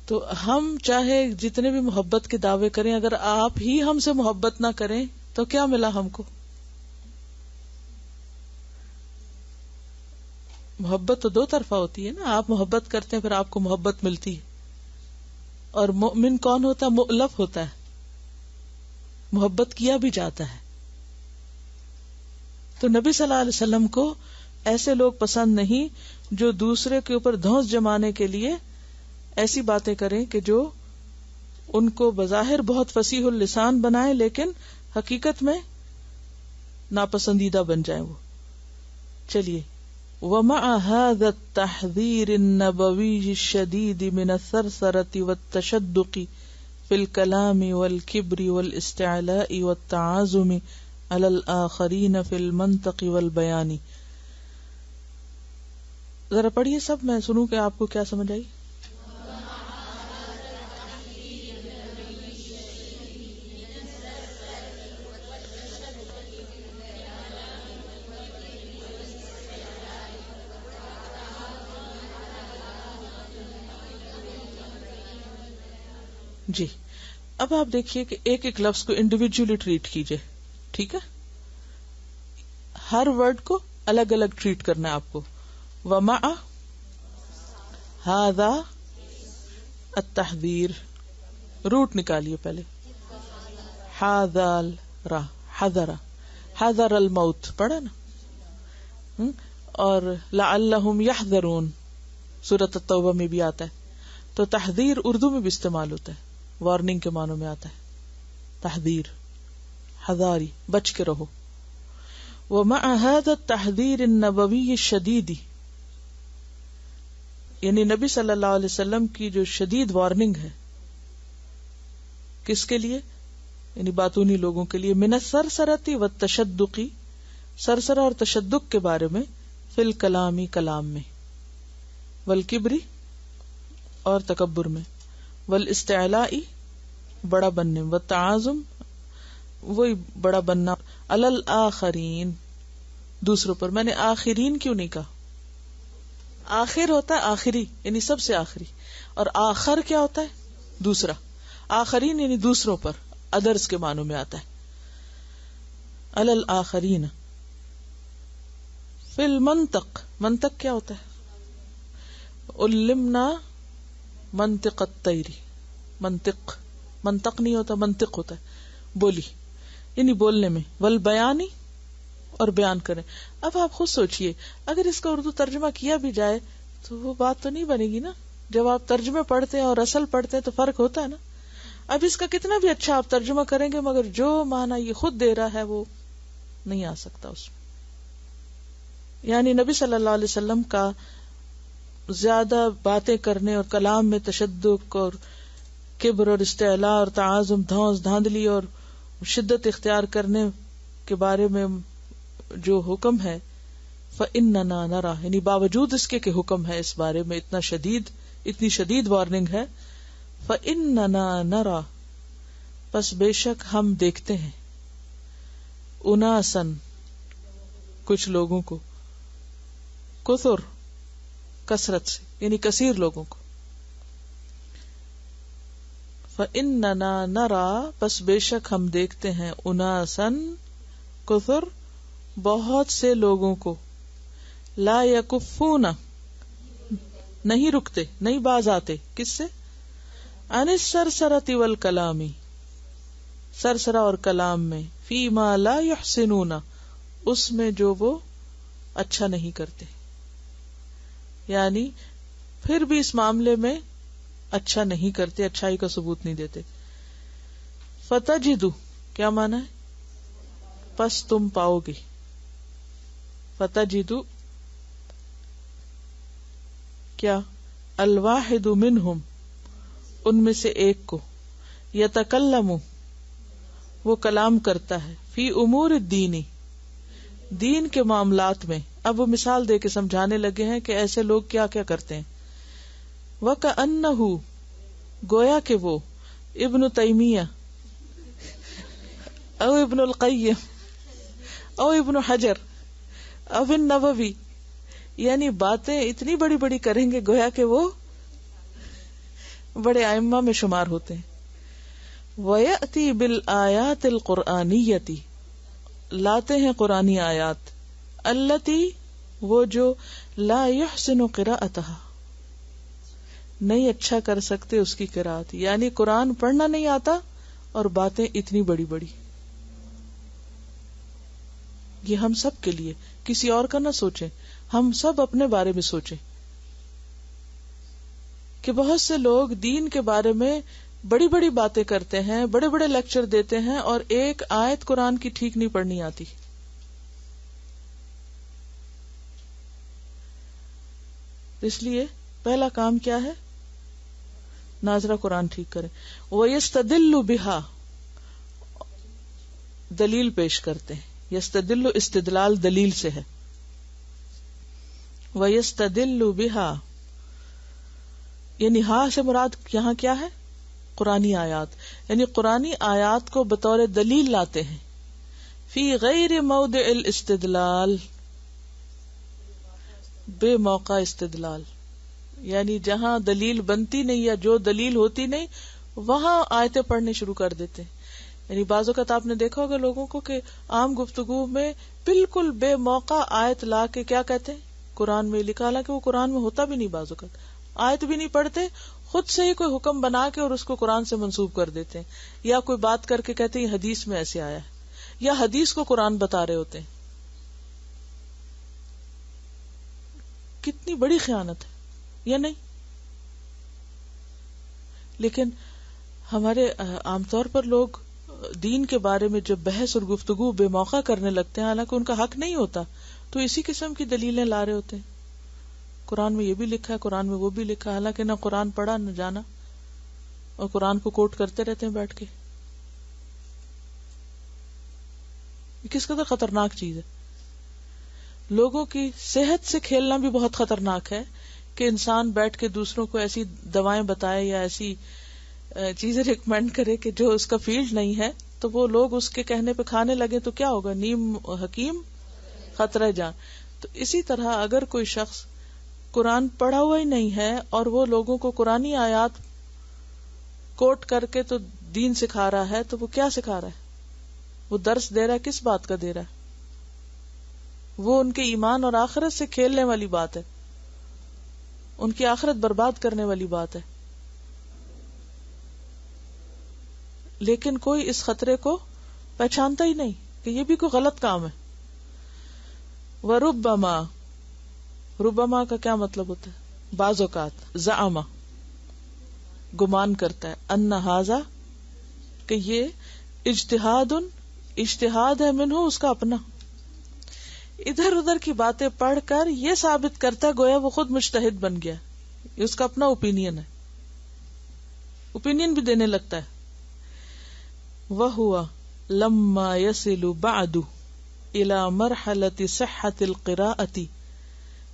تو ہم چاہے جتنے بھی محبت کے دعوے کریں, اگر آپ ہی ہم سے محبت نہ کریں تو کیا ملا ہم کو؟ محبت تو دو طرفہ ہوتی ہے نا, آپ محبت کرتے ہیں پھر آپ کو محبت ملتی ہے. اور مومن کون ہوتا ہے؟ مؤلف ہوتا ہے, محبت کیا بھی جاتا ہے. تو نبی صلی اللہ علیہ وسلم کو ایسے لوگ پسند نہیں جو دوسرے کے اوپر دھونس جمانے کے لیے ایسی باتیں کریں کہ جو ان کو بظاہر بہت فصیح اللسان بنائے لیکن حقیقت میں ناپسندیدہ بن جائیں وہ. چلیے, وَمَعَ هَذَا التَّحْذِيرِ النَّبَوِيِّ الشَّدِيدِ مِنَ الثَّرْثَرَةِ وَالتَّشَدُّقِ فِي الْكَلَامِ وَالْكِبْرِ وَالْإِسْتِعْلَاءِ وَالتَّعَازُمِ عَلَى الْآخَرِينَ فِي الْمَنْطَقِ وَالْبَيَانِ. ذرا پڑھیے سب, میں سنوں کہ آپ کو کیا سمجھ آئی. جی, اب آپ دیکھیے کہ ایک ایک لفظ کو انڈیویجولی ٹریٹ کیجئے, ٹھیک ہے؟ ہر ورڈ کو الگ الگ ٹریٹ کرنا ہے آپ کو. وَمَعَ هَذَا التَّحْذِيرِ, روٹ نکالیے پہلے. حَذَرَ حَذَرَ الْمَوْتِ پڑھا نا, اور لَعَلَّهُمْ يَحْذَرُونَ سورۃ التوبہ میں بھی آتا ہے. تو تحذیر اردو میں بھی استعمال ہوتا ہے, وارننگ کے معنوں میں آتا ہے. تحذیر, حذاری, بچ کے رہو. وَمَعَ هَذَا التَّحْذِيرِ النَّبَوِيِّ الشَّدِيدِ, یعنی نبی صلی اللہ علیہ وسلم کی جو شدید وارننگ ہے, کس کے لیے؟ یعنی باطونی لوگوں کے لیے. من السرسرۃ والتشدق, سرسرہ اور تشدق کے بارے میں. فی الکلامی, کلام میں. والکبری, اور تکبر میں. والاستعلاء, بڑا بننے. والتعاظم, وہی بڑا بننا. علی الآخرین, دوسروں پر. میں نے آخرین کیوں نہیں کہا؟ آخر ہوتا ہے آخری, یعنی سب سے آخری, اور آخر کیا ہوتا ہے؟ دوسرا. آخرین یعنی دوسروں پر, ادرس کے معنوں میں آتا ہے. علی الآخرین. فی المنطق, منطق کیا ہوتا ہے؟ علمنا منطق الطیر, منطق, منطق نہیں ہوتا, منطق ہوتا ہے بولی, یعنی بولنے میں. والبیانی, اور بیان کریں. اب آپ خود سوچئے, اگر اس کا اردو ترجمہ کیا بھی جائے تو وہ بات تو نہیں بنے گی نا. جب آپ ترجمے پڑھتے ہیں اور اصل پڑھتے ہیں تو فرق ہوتا ہے نا. اب اس کا کتنا بھی اچھا آپ ترجمہ کریں گے مگر جو معنی یہ خود دے رہا ہے وہ نہیں آ سکتا اس میں. یعنی نبی صلی اللہ علیہ وسلم کا زیادہ باتیں کرنے اور کلام میں تشدد اور کبر اور استعلاء اور تعاظم، دھونس دھاندلی اور شدت اختیار کرنے کے بارے میں جو حکم ہے فَإِنَّنَا نَرَى، یعنی باوجود اس کے کہ حکم ہے اس بارے میں اتنی شدید وارننگ ہے، فَإِنَّنَا نَرَى، پس بے شک ہم دیکھتے ہیں، اُنَاسًا کچھ لوگوں کو، کثر کثرت سے یعنی کثیر لوگوں کو، فَإِنَّنَا نَرَى پس بے شک ہم دیکھتے ہیں، اُنَاسًا کثر بہت سے لوگوں کو، لا یکفون نہیں رکتے نہیں باز آتے، کس سے؟ عن السرسرۃ والکلام، سرسرہ اور کلام میں، فیما لا یحسنون اس میں جو وہ اچھا نہیں کرتے، یعنی پھر بھی اس معاملے میں اچھا نہیں کرتے، اچھائی کا ثبوت نہیں دیتے. فتجدو کیا معنی ہے؟ پس تم پاؤ گے، فتجدو کیا؟ الواحد منہم ان میں سے ایک کو، یتکلم وہ کلام کرتا ہے، فی امور الدین دین کے معاملات میں. اب وہ مثال دے کے سمجھانے لگے ہیں کہ ایسے لوگ کیا کیا کرتے ہیں. وَكَأَنَّهُ گویا کہ وہ ابن تیمیہ او ابن القیم او ابن حجر او النووی، یعنی باتیں اتنی بڑی بڑی کریں گے گویا کہ وہ بڑے ائمہ میں شمار ہوتے ہیں. وَيَأْتِي بِالْآيَاتِ الْقُرْآنِيَّةِ لاتے ہیں قرآنی آیات، التی وہ جو لا يحسن قراءتها نہیں اچھا کر سکتے اس کی قرات، یعنی قرآن پڑھنا نہیں آتا اور باتیں اتنی بڑی بڑی. یہ ہم سب کے لیے، کسی اور کا نہ سوچیں، ہم سب اپنے بارے میں سوچیں کہ بہت سے لوگ دین کے بارے میں بڑی بڑی باتیں کرتے ہیں، بڑے بڑے لیکچر دیتے ہیں اور ایک آیت قرآن کی ٹھیک نہیں پڑھنی آتی. اس لیے پہلا کام کیا ہے؟ ناظرہ قرآن ٹھیک کریں. وَيَسْتَدِلُّ بِهَا دلیل پیش کرتے ہیں. یستدل استدلال دلیل سے ہے. وَيَسْتَدِلُّ بِهَا یعنی ہاں سے مراد یہاں کیا ہے؟ قرآنی آیات، یعنی قرآنی آیات کو بطور دلیل لاتے ہیں. فی غیر موضع الاستدلال بے موقع استدلال، یعنی جہاں دلیل بنتی نہیں یا جو دلیل ہوتی نہیں وہاں آیتیں پڑھنے شروع کر دیتے ہیں. یعنی بعض اوقات آپ نے دیکھا ہوگا لوگوں کو کہ عام گفتگو میں بالکل بے موقع آیت لا کے کیا کہتے ہیں؟ قرآن میں لکھا، حالانکہ وہ قرآن میں ہوتا بھی نہیں. بعض اوقات آیت بھی نہیں پڑھتے، خود سے ہی کوئی حکم بنا کے اور اس کو قرآن سے منسوب کر دیتے ہیں، یا کوئی بات کر کے کہتے ہیں حدیث میں ایسے آیا ہے، یا حدیث کو قرآن بتا رہے ہوتے ہیں. کتنی بڑی خیانت ہے یا نہیں؟ لیکن ہمارے عام طور پر لوگ دین کے بارے میں جب بحث اور گفتگو بے موقع کرنے لگتے ہیں، حالانکہ ان کا حق نہیں ہوتا، تو اسی قسم کی دلیلیں لا رہے ہوتے ہیں. قرآن میں یہ بھی لکھا ہے، قرآن میں وہ بھی لکھا ہے، حالانکہ نہ قرآن پڑھا نہ جانا، اور قرآن کو کوٹ کرتے رہتے ہیں بیٹھ کے. یہ کس قدر خطرناک چیز ہے. لوگوں کی صحت سے کھیلنا بھی بہت خطرناک ہے کہ انسان بیٹھ کے دوسروں کو ایسی دوائیں بتائے یا ایسی چیزیں ریکمینڈ کرے کہ جو اس کا فیلڈ نہیں ہے، تو وہ لوگ اس کے کہنے پہ کھانے لگے تو کیا ہوگا؟ نیم حکیم خطرہ جان. تو اسی طرح اگر کوئی شخص قرآن پڑھا ہوا ہی نہیں ہے اور وہ لوگوں کو قرآنی آیات کوٹ کر کے تو دین سکھا رہا ہے، تو وہ کیا سکھا رہا ہے؟ وہ درس دے رہا ہے، کس بات کا دے رہا ہے؟ وہ ان کے ایمان اور آخرت سے کھیلنے والی بات ہے، ان کی آخرت برباد کرنے والی بات ہے. لیکن کوئی اس خطرے کو پہچانتا ہی نہیں کہ یہ بھی کوئی غلط کام ہے. وَرُبَّمَا ربما کا کیا مطلب ہوتا ہے؟ بعض اوقات زعما گمان کرتا ہے، ان ھذا کہ یہ اجتہاد ہے، منہ اس کا اپنا، ادھر ادھر کی باتیں پڑھ کر یہ ثابت کرتا ہے گویا وہ خود مجتہد بن گیا، یہ اس کا اپنا اوپینین ہے، اوپینین بھی دینے لگتا ہے. وَهُوَ لَمَّا يَصِلُ بَعْدُ إِلَى مَرْحَلَةِ صِحَّةِ الْقِرَاءَةِ.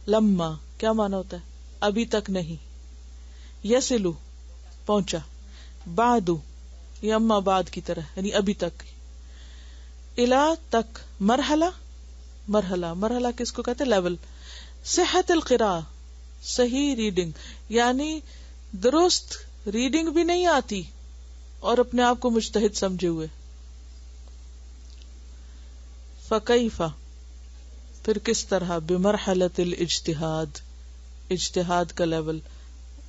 لما کیا معنی ہوتا ہے؟ ابھی تک نہیں. یسلو پہنچا، بعد یہ اما بعد کی طرح یعنی ابھی تک. الا تک، مرحلہ کس کو کہتے ہیں؟ لیول. صحت القراء صحیح ریڈنگ، یعنی درست ریڈنگ بھی نہیں آتی اور اپنے آپ کو مجتہد سمجھے ہوئے. فکیف پھر کس طرح، بمرحلۃ الاجتہاد اجتہاد کا لیول،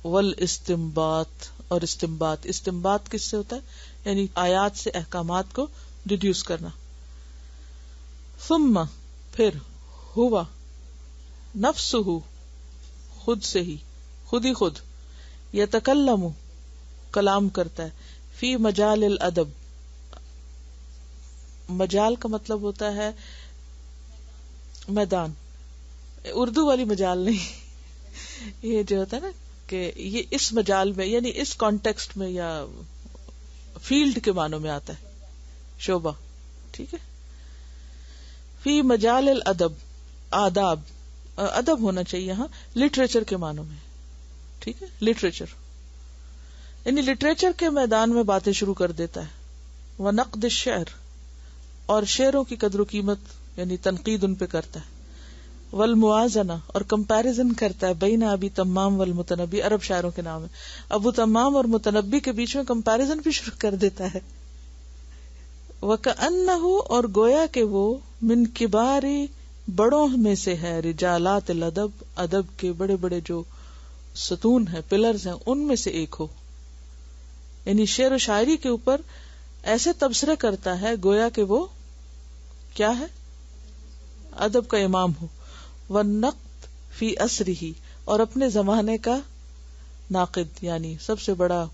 والاستنباط اور استنباط کس سے ہوتا ہے؟ یعنی آیات سے احکامات کو ڈیڈیوس کرنا. ثم پھر ہوا نفسہ خود سے ہی، خود یتکلم کلام کرتا ہے، فی مجال الادب. مجال کا مطلب ہوتا ہے میدان، اردو والی مجال نہیں، یہ جو ہوتا ہے نا کہ یہ اس مجال میں یعنی اس کانٹیکسٹ میں یا فیلڈ کے معنوں میں آتا ہے، شعبہ. ٹھیک ہے. فی مجال الادب، آداب، ادب ہونا چاہیے یہاں لٹریچر کے معنوں میں. ٹھیک ہے، لٹریچر یعنی لٹریچر کے میدان میں باتیں شروع کر دیتا ہے. ونقد الشعر اور شعروں کی قدر و قیمت یعنی تنقید ان پہ کرتا ہے. والموازنہ اور کمپیریزن کرتا ہے، بین ابی تمام والمتنبی، عرب شاعروں کے نام ہے. ابو تمام اور متنبی کے بیچ میں کمپیریزن بھی شروع کر دیتا ہے. وَكَأَنَّهُ اور گویا کہ وہ من کباری بڑوں میں سے ہے، رجالات الادب ادب کے بڑے بڑے جو ستون ہیں، پلرز ہیں، ان میں سے ایک ہو. یعنی شعر و شاعری کے اوپر ایسے تبصرے کرتا ہے گویا کہ وہ کیا ہے؟ ادب کا امام ہو. والنقد فی عصرہ اور اپنے زمانے کا ناقد یعنی سب سے بڑا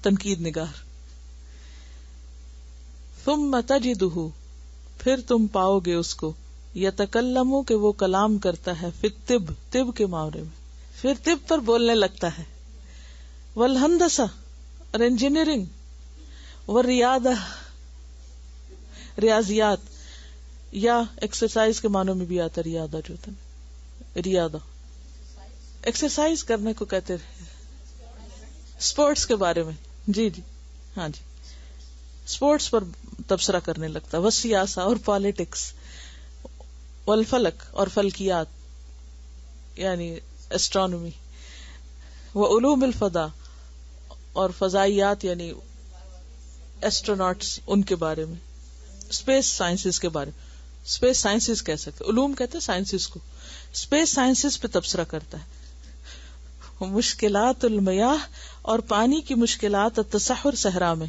تنقید نگار. ثم تجدہ پھر تم پاؤ گے اس کو، یتکلم کہ وہ کلام کرتا ہے، فی الطب طب کے معاملے میں، پھر طب پر بولنے لگتا ہے. والہندسہ اور انجینئرنگ، والریاضہ ریاضیات، یا ایکسرسائز کے معنوں میں بھی آتا ہے ریاضہ جو ہوتا ہے، ریاضہ ایکسرسائز کرنے کو کہتے ہیں. اسپورٹس کے بارے میں، جی ہاں جی، اسپورٹس پر تبصرہ کرنے لگتا ہے. والسیاسہ اور پالیٹکس، والفلک اور فلکیات یعنی اسٹرانومی، وعلوم الفضاء اور فضائیات یعنی ایسٹروناٹس ان کے بارے میں، اسپیس سائنسز کے بارے میں. اسپیس سائنسز کہہ سکتے، علوم کہتے ہیں سائنسز کو. اسپیس سائنسز پہ تبصرہ کرتا ہے. مشکلات المیاہ اور پانی کی مشکلات، التصحر صحرا میں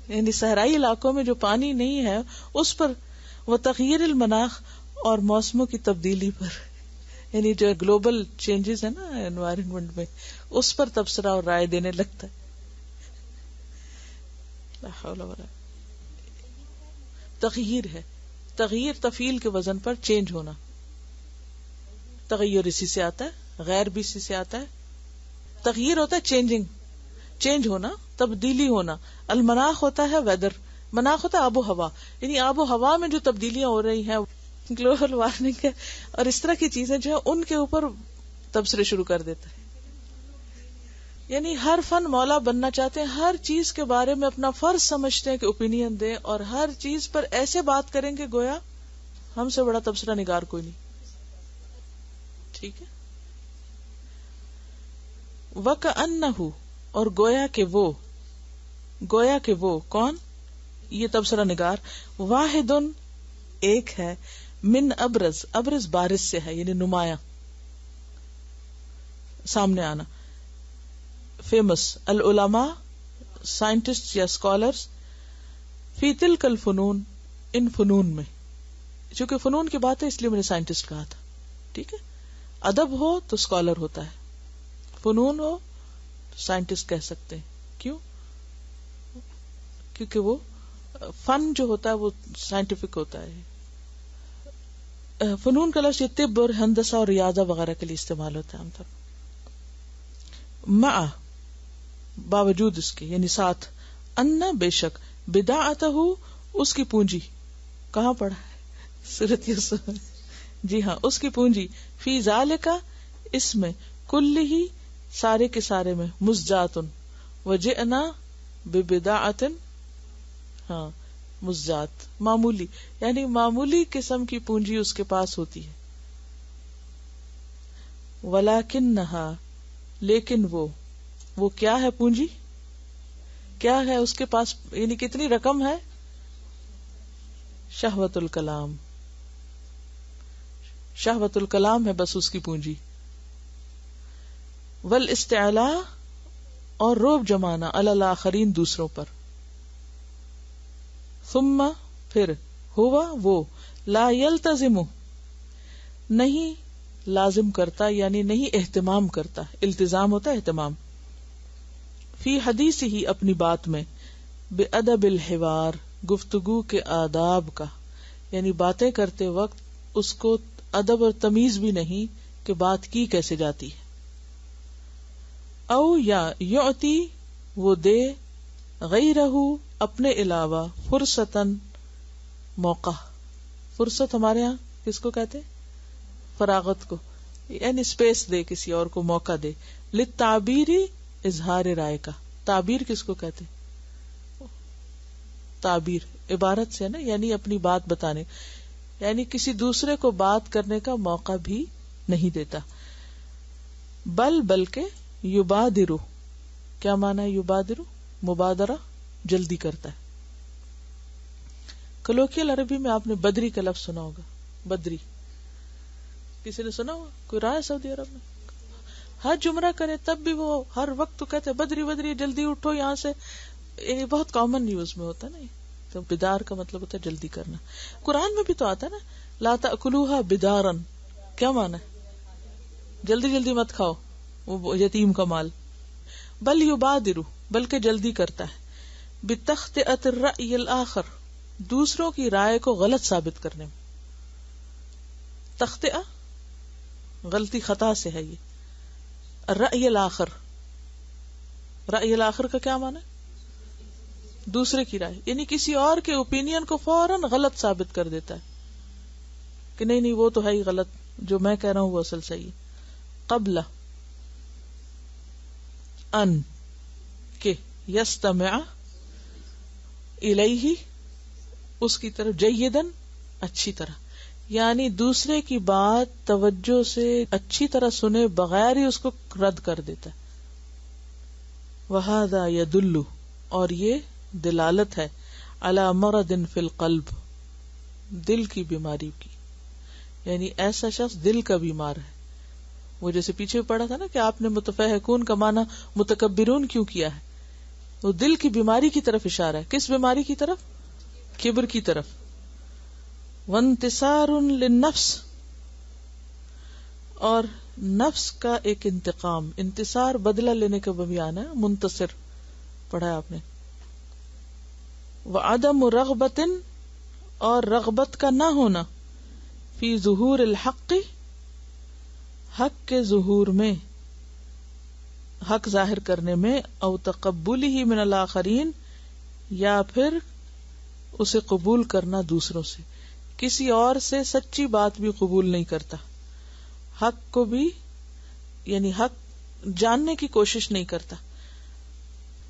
یعنی صحرائی علاقوں میں جو پانی نہیں ہے اس پر. وہ تغیر المناخ اور موسموں کی تبدیلی پر یعنی جو گلوبل چینجز ہے نا انوائرمنٹ میں، اس پر تبصرہ اور رائے دینے لگتا ہے. لا حول ولا تغیر ہے، تغیر تفعیل کے وزن پر چینج ہونا. تغیر اسی سے آتا ہے، غیر بھی اسی سے آتا ہے. تغیر ہوتا ہے چینجنگ، چینج ہونا، تبدیلی ہونا. المناخ ہوتا ہے ویدر، مناخ ہوتا ہے آب و ہوا، یعنی آب و ہوا میں جو تبدیلیاں ہو رہی ہیں، گلوبل وارمنگ ہے اور اس طرح کی چیزیں جو ہیں ان کے اوپر تبصرے شروع کر دیتا ہے. یعنی ہر فن مولا بننا چاہتے ہیں، ہر چیز کے بارے میں اپنا فرض سمجھتے ہیں کہ اوپینین دیں، اور ہر چیز پر ایسے بات کریں کہ گویا ہم سے بڑا تبصرہ نگار کوئی نہیں. ٹھیک ہے. وَكَأَنَّهُ اور گویا کہ وہ کون؟ یہ تبصرہ نگار. واحد ایک ہے، من ابرز بارز سے ہے یعنی نمایاں، سامنے آنا. فیمس العلماء سائنٹسٹ یا اسکالرس، فی تلک الفنون ان فنون میں. چونکہ فنون کی بات ہے اس لیے میں نے سائنٹسٹ کہا تھا. ٹھیک ہے. ادب ہو تو اسکالر ہوتا ہے، فنون ہو سائنٹسٹ کہہ سکتے ہیں. کیوں؟ کیونکہ وہ فن جو ہوتا ہے وہ سائنٹیفک ہوتا ہے. فنون کا لفظ یہ طب اور ہندسہ اور ریاضہ وغیرہ کے لیے استعمال ہوتا ہے عام طور. مع باوجود اس کے یعنی ساتھ، ان بے شک، بداعتہ اس کی پونجی. کہاں پڑھا ہے؟ سورۃ یوسف. جی ہاں، اس کی پونجی. فی ذالک اس میں، کل ہی سارے کے سارے میں، مزجات وجئنا ببداعت، ہاں مزجات معمولی، یعنی معمولی قسم کی پونجی اس کے پاس ہوتی ہے. ولکنھا لیکن وہ کیا ہے پونجی؟ کیا ہے اس کے پاس؟ یعنی کتنی رقم ہے؟ شہوت الکلام. شہوت الکلام ہے بس اس کی پونجی. والاستعلاء اور روب جمانا، علی الاخرین دوسروں پر. ثم پھر، ہوا وہ، لا یلتزم نہیں لازم کرتا یعنی نہیں اہتمام کرتا. التزام ہوتا ہے اہتمام. فی حدیث ہی اپنی بات میں، بادب الحوار گفتگو کے آداب کا، یعنی باتیں کرتے وقت اس کو ادب اور تمیز بھی نہیں کہ بات کی کیسے جاتی ہے. او یا یعطی وہ دے، غیرہ اپنے علاوہ، فرصتاً موقع. فرصت ہمارے ہاں کس کو کہتے؟ فراغت کو، یعنی اسپیس دے، کسی اور کو موقع دے. للتعبیری اظہار رائے کا. تعبیر کس کو کہتے؟ تعبیر عبارت سے نا، یعنی اپنی بات بتانے، یعنی کسی دوسرے کو بات کرنے کا موقع بھی نہیں دیتا. بلکہ یبادرو، کیا مانا ہے یبادرو؟ مبادرہ، جلدی کرتا ہے. کلوکیل عربی میں آپ نے بدری کا لفظ سنا ہوگا. بدری کسی نے سنا ہوگا؟ کوئی رہا ہے سعودی عرب میں؟ حج عمرہ کرے تب بھی وہ ہر وقت تو کہتے بدری بدری، جلدی اٹھو یہاں سے. یہ بہت کامن یوز میں ہوتا ہے نا. تو بدار کا مطلب ہوتا ہے جلدی کرنا. قرآن میں بھی تو آتا ہے نا، لا تأکلوها بدارا. کیا مانا ہے؟ جلدی جلدی مت کھاؤ وہ یتیم کا مال. بل یبادر بلکہ جلدی کرتا ہے. بتخطئۃ الرأی الآخر دوسروں کی رائے کو غلط ثابت کرنے میں. تخطئہ غلطی، خطا سے ہے یہ. الرأی الآخر، رأی الآخر کا کیا مانا ہے؟ دوسرے کی رائے، یعنی کسی اور کے اوپینین کو فوراً غلط ثابت کر دیتا ہے کہ نہیں وہ تو ہے ہی غلط، جو میں کہہ رہا ہوں وہ اصل صحیح. قبل ان کہ یستمع الیہ اس کی طرف، جیدن اچھی طرح، یعنی دوسرے کی بات توجہ سے اچھی طرح سنے بغیر ہی اس کو رد کر دیتا ہے. وہذا یدل اور یہ دلالت ہے، علی مرض فی القلب دل کی بیماری کی، یعنی ایسا شخص دل کا بیمار ہے. وہ جیسے پیچھے پڑھا تھا نا کہ آپ نے متفہقون کا معنی متکبرون کیوں کیا ہے، وہ دل کی بیماری کی طرف اشارہ ہے. کس بیماری کی طرف؟ کبر کی طرف. وانتصار للنفس اور نفس کا ایک انتقام. انتصار بدلہ لینے کا بیان ہے، منتصر پڑھا ہے آپ نے. وعدم رغبت اور رغبت کا نہ ہونا، فی ظہور الحق حق کے ظہور میں، حق ظاہر کرنے میں، او تقبلہ من الاخرین یا پھر اسے قبول کرنا دوسروں سے. کسی اور سے سچی بات بھی قبول نہیں کرتا، حق کو بھی یعنی حق جاننے کی کوشش نہیں کرتا.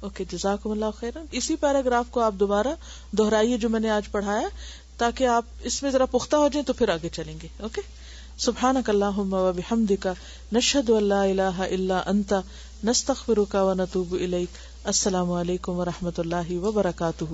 اوکے، جزاکم اللہ خیرا. اسی پیراگراف کو آپ دوبارہ دہرائیے جو میں نے آج پڑھایا، تاکہ آپ اس میں ذرا پختہ ہو جائیں تو پھر آگے چلیں گے. اوکے. سبحانک اللہم وبحمدک، نشہد ان لا الہ الا انت، نستغفرک ونتوب الیک. السلام علیکم ورحمۃ اللہ وبرکاتہ.